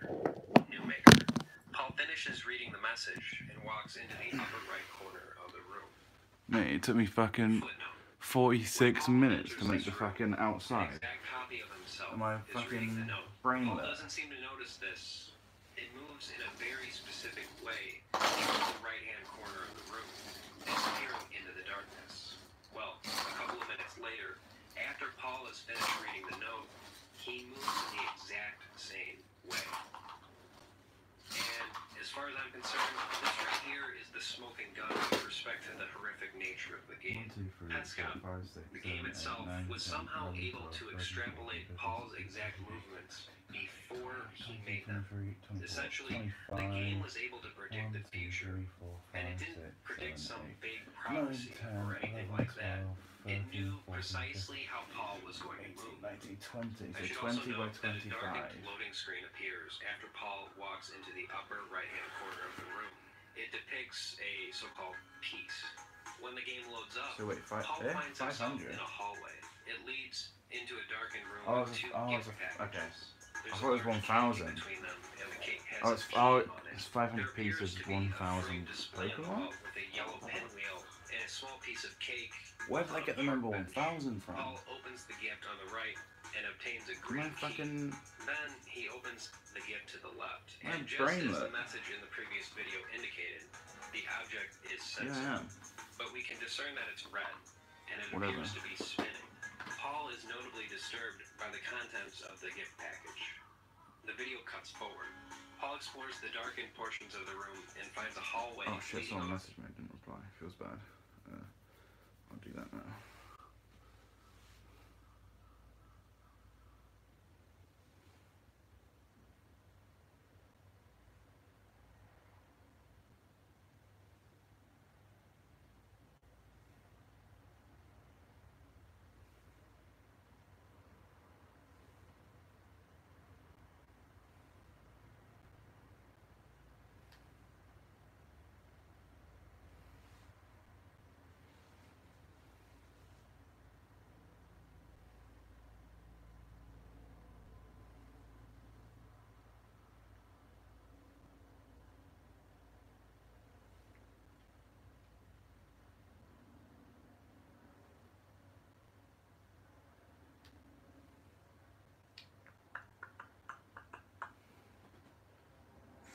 [SPEAKER 1] Newmaker." Paul finishes reading the message and walks into the upper right corner of the room.
[SPEAKER 2] Mate, it took me fucking 46 minutes to make the fucking outside.
[SPEAKER 1] An exact copy of himself
[SPEAKER 2] Am I
[SPEAKER 1] is reading the
[SPEAKER 2] fucking
[SPEAKER 1] note.
[SPEAKER 2] brainless?
[SPEAKER 1] Paul doesn't seem to notice this. It moves in a very specific way towards the right-hand corner of the room, disappearing into the darkness. Well, a couple of minutes later, after Paul has finished reading the note, he moves in the exact same way. And as far as I'm concerned, this right here is the smoking gun with respect to the horrific nature of the game. Petscop, the game itself, was somehow able to extrapolate Paul's exact movements before he made them. Essentially, the game was able to predict the future, and it didn't predict some vague prophecy or anything like that. It knew precisely how Paul was going to move.
[SPEAKER 2] 1920,
[SPEAKER 1] I
[SPEAKER 2] so
[SPEAKER 1] should
[SPEAKER 2] 20
[SPEAKER 1] also
[SPEAKER 2] by
[SPEAKER 1] note that a
[SPEAKER 2] 25.
[SPEAKER 1] darkened loading screen appears after Paul walks into the upper right-hand corner of the room. It depicts a so-called peace. When the game loads up,
[SPEAKER 2] So wait,
[SPEAKER 1] Paul finds himself
[SPEAKER 2] 500?
[SPEAKER 1] in a hallway. It leads into a darkened room
[SPEAKER 2] Oh,
[SPEAKER 1] with two
[SPEAKER 2] okay.
[SPEAKER 1] gift packages.
[SPEAKER 2] I thought it was 1,000.
[SPEAKER 1] Between them, and the cake has
[SPEAKER 2] Oh,
[SPEAKER 1] a P on it.
[SPEAKER 2] it's 500
[SPEAKER 1] There appears
[SPEAKER 2] pieces,
[SPEAKER 1] to be a
[SPEAKER 2] 1,000
[SPEAKER 1] framed display on the
[SPEAKER 2] Pokemon?
[SPEAKER 1] wall with a yellow pinwheel and a small piece of cake.
[SPEAKER 2] Where did I get the number 1,000 from?
[SPEAKER 1] Paul opens the gift on the right and obtains a
[SPEAKER 2] My
[SPEAKER 1] green key.
[SPEAKER 2] fucking...
[SPEAKER 1] Then he opens the gift to the left.
[SPEAKER 2] My
[SPEAKER 1] And just
[SPEAKER 2] brain
[SPEAKER 1] as the
[SPEAKER 2] lit.
[SPEAKER 1] message in the previous video indicated, the object is
[SPEAKER 2] Yeah,
[SPEAKER 1] censored.
[SPEAKER 2] I am.
[SPEAKER 1] But we can discern that it's red, and it
[SPEAKER 2] Whatever.
[SPEAKER 1] appears to be spinning. Paul is notably disturbed by the contents of the gift package. The video cuts forward. Paul explores the darkened portions of the room and finds a hallway
[SPEAKER 2] Oh shit,
[SPEAKER 1] leading
[SPEAKER 2] someone
[SPEAKER 1] off.
[SPEAKER 2] messaged me, I didn't reply. Feels bad. I'll do that now.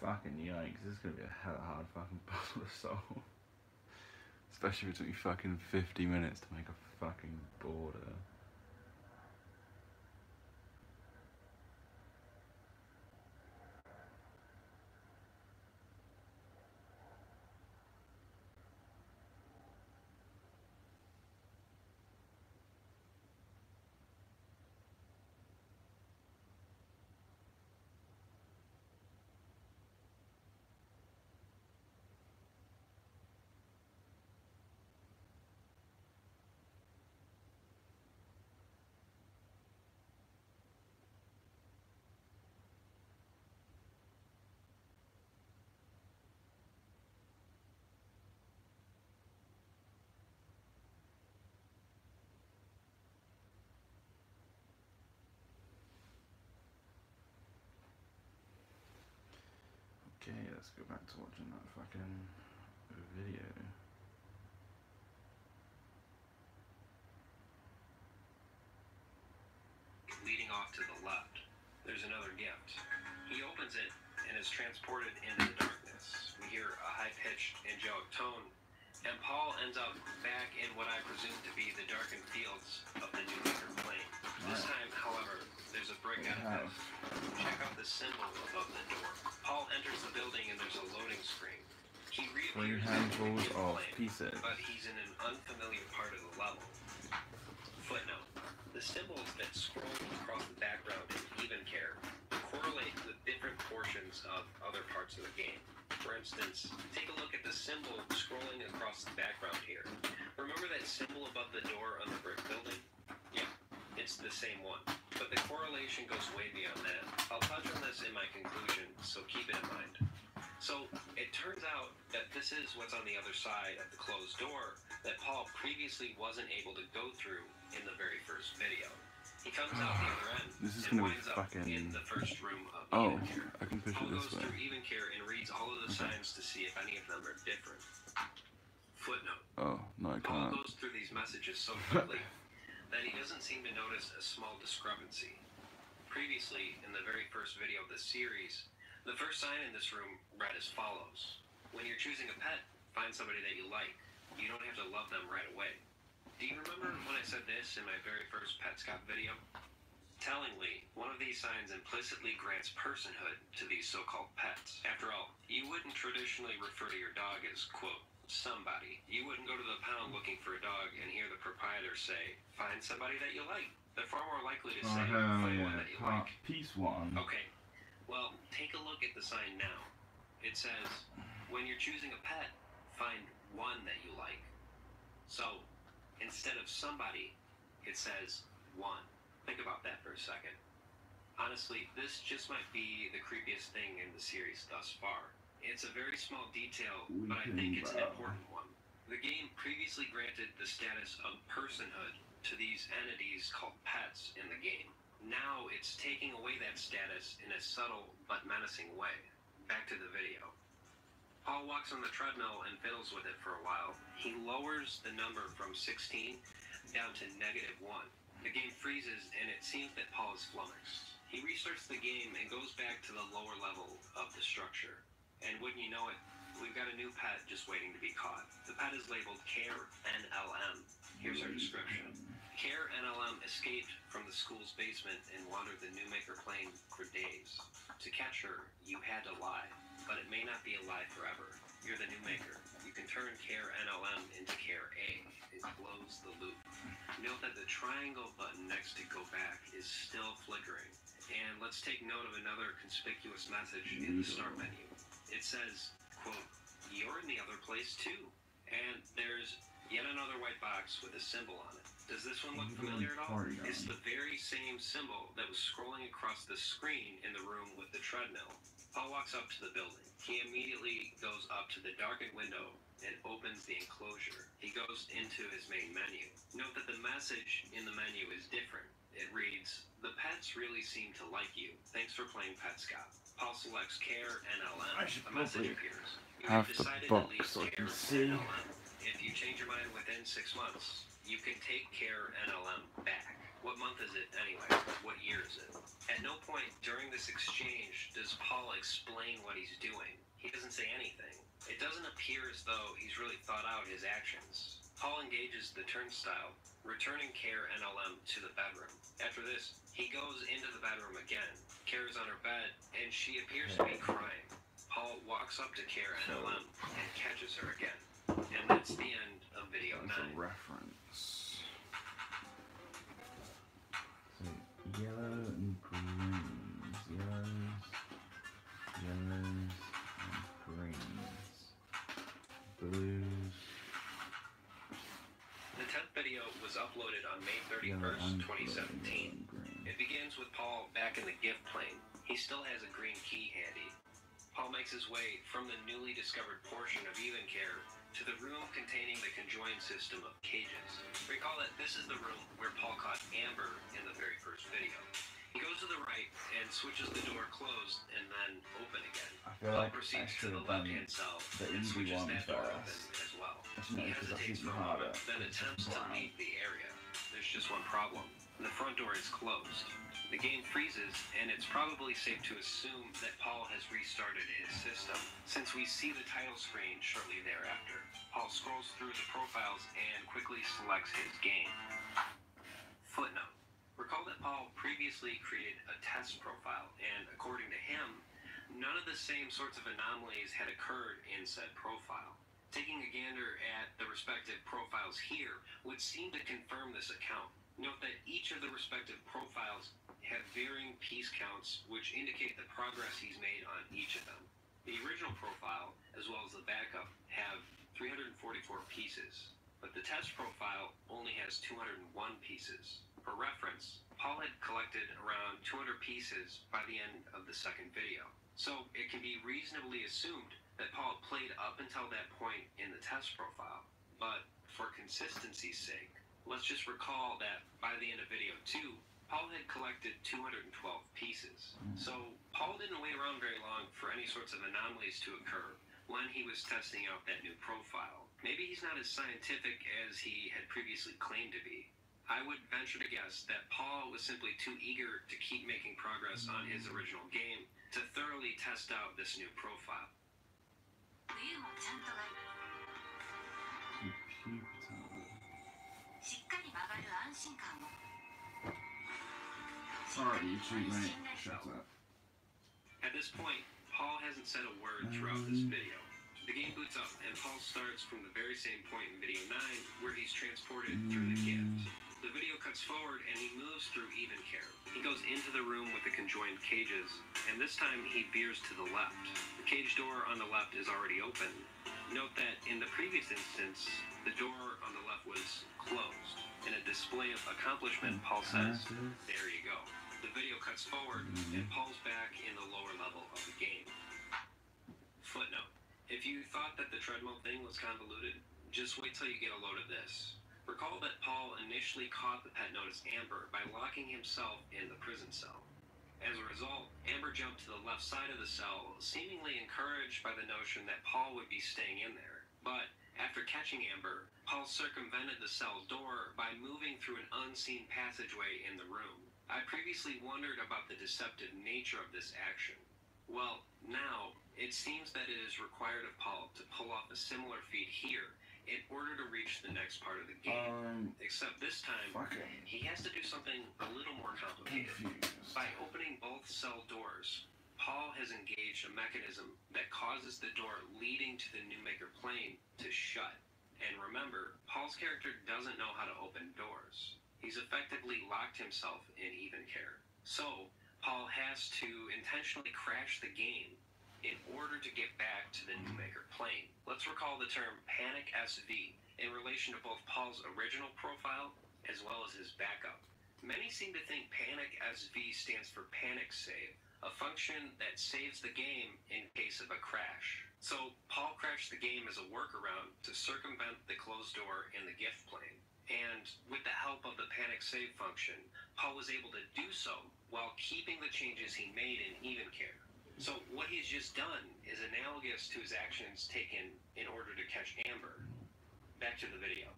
[SPEAKER 2] Fucking yikes, this is gonna be a hella hard fucking puzzle to solve. Especially if it took me fucking 50 minutes to make a fucking border. let's go back to watching that fucking video.
[SPEAKER 1] Leading off to the left, there's another gift. He opens it and is transported into the darkness. We hear a high-pitched angelic tone, and Paul ends up back in what I presume to be the darkened fields of the New Maker plane. This time, however, there's a brick edifice. Check out the symbol above the door. Paul enters the building and there's a loading screen. He
[SPEAKER 2] Three
[SPEAKER 1] reappears
[SPEAKER 2] handfuls of
[SPEAKER 1] plane,
[SPEAKER 2] pieces.
[SPEAKER 1] but he's in an unfamiliar part of the level. Footnote. The symbols that scroll across the background in Even Care correlate with different portions of other parts of the game. For instance, take a look at the symbol scrolling across the background here. Remember that symbol above the door on the brick building? Yeah, it's the same one. But the correlation goes way beyond that. I'll touch on this in my conclusion, so keep it in mind. So, it turns out that this is what's on the other side of the closed door that Paul previously wasn't able to go through in the very first video. He comes out the other end
[SPEAKER 2] This is
[SPEAKER 1] and
[SPEAKER 2] gonna be
[SPEAKER 1] winds up
[SPEAKER 2] fucking...
[SPEAKER 1] in the first room of
[SPEAKER 2] Oh,
[SPEAKER 1] Even Care.
[SPEAKER 2] I can push
[SPEAKER 1] Paul
[SPEAKER 2] it
[SPEAKER 1] goes
[SPEAKER 2] this way.
[SPEAKER 1] through Even Care and reads all of the signs to see if any of them are different. Footnote.
[SPEAKER 2] Oh, no I
[SPEAKER 1] Paul
[SPEAKER 2] can't.
[SPEAKER 1] goes through these messages so quickly that he doesn't seem to notice a small discrepancy. Previously, in the very first video of this series, the first sign in this room read as follows. When you're choosing a pet, find somebody that you like. You don't have to love them right away. Do you remember when I said this in my very first PetScop video? Tellingly, one of these signs implicitly grants personhood to these so-called pets. After all, you wouldn't traditionally refer to your dog as, quote, somebody. You wouldn't go to the pound looking for a dog and hear the proprietor say, find somebody that you like. They're far more likely to say, find one that you like.
[SPEAKER 2] Piece one.
[SPEAKER 1] Okay, well, take a look at the sign now. It says, when you're choosing a pet, find one that you like. So, instead of somebody, it says one. Think about that for a second. Honestly, this just might be the creepiest thing in the series thus far. It's a very small detail, but I think it's an important one. The game previously granted the status of personhood to these entities called pets in the game. Now it's taking away that status in a subtle but menacing way. Back to the video. Paul walks on the treadmill and fiddles with it for a while. He lowers the number from 16 down to -1. The game freezes and it seems that Paul is flummoxed. He restarts the game and goes back to the lower level of the structure. And wouldn't you know it, we've got a new pet just waiting to be caught. The pet is labeled Care NLM. Here's her description. Care NLM escaped from the school's basement and wandered the New Maker plane for days. To catch her, you had to lie, but it may not be a lie forever. You're the New Maker. You can turn Care NLM into Care A and close the loop. Note that the triangle button next to go back is still flickering. And let's take note of another conspicuous message in the start menu. It says, quote, you're in the other place too. And there's yet another white box with a symbol on it. Does this one look familiar at all? It's the very same symbol that was scrolling across the screen in the room with the treadmill. Paul walks up to the building. He immediately goes up to the darkened window and opens the enclosure. He goes into his main menu. Note that the message in the menu is different. It reads, the pets really seem to like you. Thanks for playing PetScop. Paul selects Care NLM. A message appears. You have decided to leave Care NLM. If you change your mind within 6 months, you can take Care NLM back. What month is it anyway? What year is it? At no point during this exchange does Paul explain what he's doing. He doesn't say anything. It doesn't appear as though he's really thought out his actions. Paul engages the turnstile, returning Care NLM to the bedroom. After this, he goes into the bedroom again. Care is on her bed, and she appears to be crying. Paul walks up to Care NLM and catches her again. And that's the end of video 9.
[SPEAKER 2] That's a reference. So, yellow and greens. Yellows and greens. Blues.
[SPEAKER 1] The 10th video was uploaded on May 31st, 2017. It begins with Paul back in the gift plane. He still has a green key handy. Paul makes his way from the newly discovered portion of Even Care to the room containing the conjoined system of cages. Recall that this is the room where Paul caught Amber in the very first video. He goes to the right and switches the door closed and then open again.
[SPEAKER 2] feel
[SPEAKER 1] Paul
[SPEAKER 2] like I
[SPEAKER 1] proceeds to
[SPEAKER 2] should
[SPEAKER 1] the
[SPEAKER 2] have done
[SPEAKER 1] left-hand cell
[SPEAKER 2] the
[SPEAKER 1] and
[SPEAKER 2] Eevee
[SPEAKER 1] switches
[SPEAKER 2] one
[SPEAKER 1] that door open
[SPEAKER 2] first.
[SPEAKER 1] as well.
[SPEAKER 2] It's
[SPEAKER 1] He
[SPEAKER 2] not because that's
[SPEAKER 1] hesitates
[SPEAKER 2] even
[SPEAKER 1] for a
[SPEAKER 2] harder.
[SPEAKER 1] moment, then attempts to leave the area. There's just one problem. The front door is closed. The game freezes, and it's probably safe to assume that Paul has restarted his system, since we see the title screen shortly thereafter. Paul scrolls through the profiles and quickly selects his game. Footnote. Recall that Paul previously created a test profile, and according to him, none of the same sorts of anomalies had occurred in said profile. Taking a gander at the respective profiles here would seem to confirm this account. Note that each of the respective profiles have varying piece counts, which indicate the progress he's made on each of them. The original profile, as well as the backup, have 344 pieces, but the test profile only has 201 pieces. For reference, Paul had collected around 200 pieces by the end of the second video, so it can be reasonably assumed that Paul played up until that point in the test profile. But for consistency's sake, let's just recall that by the end of video 2, Paul had collected 212 pieces. So Paul didn't wait around very long for any sorts of anomalies to occur when he was testing out that new profile. Maybe he's not as scientific as he had previously claimed to be. I would venture to guess that Paul was simply too eager to keep making progress on his original game to thoroughly test out this new profile.
[SPEAKER 2] Alright, YouTube, mate. Shut up.
[SPEAKER 1] At this point, Paul hasn't said a word throughout this video. The game boots up, and Paul starts from the very same point in video 9, where he's transported through the gift. The video cuts forward, and he moves through Even Care. He goes into the room with the conjoined cages, and this time he veers to the left. The cage door on the left is already open. Note that in the previous instance, the door on the left was closed. In a display of accomplishment, Paul says, "There you go." The video cuts forward, and Paul's back in the lower level of the game. Footnote. If you thought that the treadmill thing was convoluted, just wait till you get a load of this. Recall that Paul initially caught the pet notice Amber by locking himself in the prison cell. As a result, Amber jumped to the left side of the cell, seemingly encouraged by the notion that Paul would be staying in there. But after catching Amber, Paul circumvented the cell door by moving through an unseen passageway in the room. I previously wondered about the deceptive nature of this action. Well, now, it seems that it is required of Paul to pull off a similar feat here in order to reach the next part of the game. Except this time, he has to do something a little more complicated. By opening both cell doors, Paul has engaged a mechanism that causes the door leading to the Newmaker plane to shut. And remember, Paul's character doesn't know how to open doors. He's effectively locked himself in Even Care. So, Paul has to intentionally crash the game in order to get back to the Newmaker plane. Let's recall the term Panic SV in relation to both Paul's original profile as well as his backup. Many seem to think Panic SV stands for Panic Save, a function that saves the game in case of a crash. So Paul crashed the game as a workaround to circumvent the closed door in the gift plane. And with the help of the Panic Save function, Paul was able to do so while keeping the changes he made in Even Care. So what he's just done is analogous to his actions taken in order to catch Amber. Back to the video.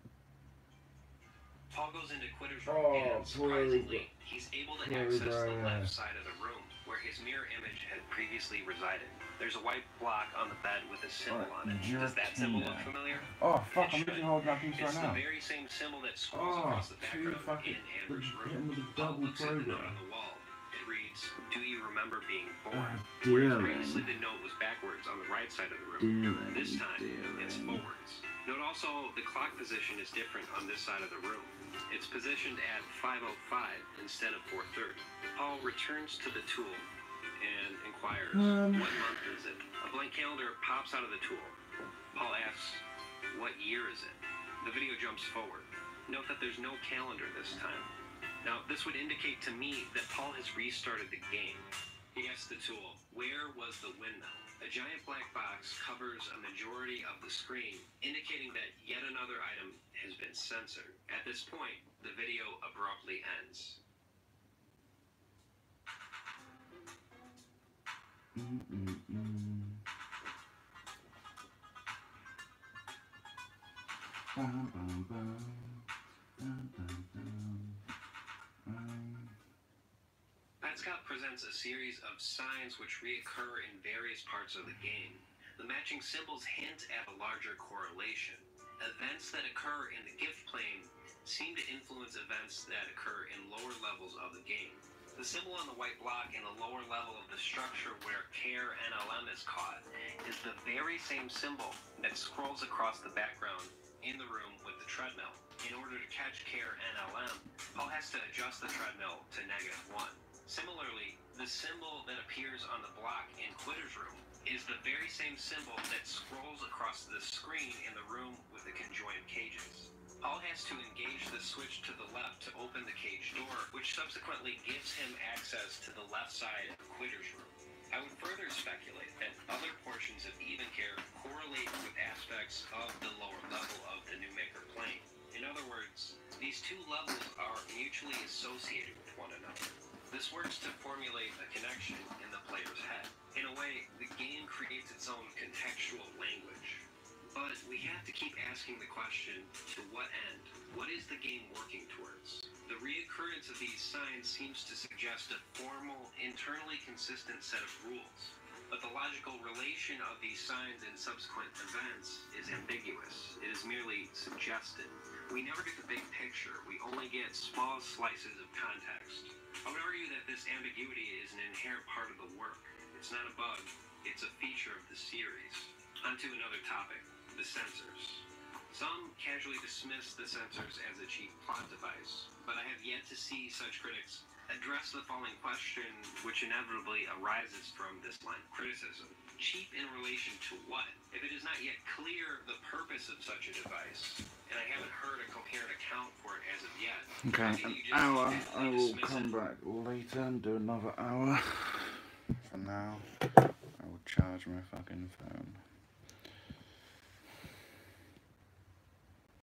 [SPEAKER 1] Paul goes into Quitter's room and surprisingly, he's able to access the left side of the room where his mirror image had previously resided. There's a white block on the bed with a symbol on it. Does that symbol look familiar?
[SPEAKER 2] Oh fuck, I'm literally holding up piece right
[SPEAKER 1] It's
[SPEAKER 2] now.
[SPEAKER 1] the very same symbol that scrolls across the background in Amber's room. Paul looks at the note on the wall. It reads, "Do you remember being born?" Whereas previously the note was backwards on the right side of the room. This time, it's forwards. Note also the clock position is different on this side of the room. It's positioned at 5:05 instead of 4:30. Paul returns to the tool and inquires, "What month is it?" A blank calendar pops out of the tool. Paul asks, "What year is it?" The video jumps forward. Note that there's no calendar this time. Now, this would indicate to me that Paul has restarted the game. He asks the tool, "Where was the windmill?" A giant black box covers a majority of the screen, indicating that yet another item has been censored. At this point, the video abruptly ends. Scott presents a series of signs which reoccur in various parts of the game. The matching symbols hint at a larger correlation. Events that occur in the gift plane seem to influence events that occur in lower levels of the game. The symbol on the white block in the lower level of the structure where Care NLM is caught is the very same symbol that scrolls across the background in the room with the treadmill. In order to catch Care NLM, Paul has to adjust the treadmill to -1. Similarly, the symbol that appears on the block in Quitter's room is the very same symbol that scrolls across the screen in the room with the conjoined cages. Paul has to engage the switch to the left to open the cage door, which subsequently gives him access to the left side of Quitter's room. I would further speculate that other portions of Even Care correlate with aspects of the lower level of the Newmaker plane. In other words, these two levels are mutually associated with one another. This works to formulate a connection in the player's head. In a way, the game creates its own contextual language. But we have to keep asking the question, to what end? What is the game working towards? The reoccurrence of these signs seems to suggest a formal, internally consistent set of rules. But the logical relation of these signs in subsequent events is ambiguous. It is merely suggested. We never get the big picture. We only get small slices of context. I would argue that this ambiguity is an inherent part of the work. It's not a bug, it's a feature of the series. On to another topic, the sensors. Some casually dismiss the sensors as a cheap plot device, but I have yet to see such critics address the following question, which inevitably arises from this line of criticism. Cheap in relation to what? If it is not yet clear the purpose of such a device, and I haven't heard a coherent account for it as of yet.
[SPEAKER 2] Okay, an hour. I will come back later and do another hour. For now, I will charge my fucking phone.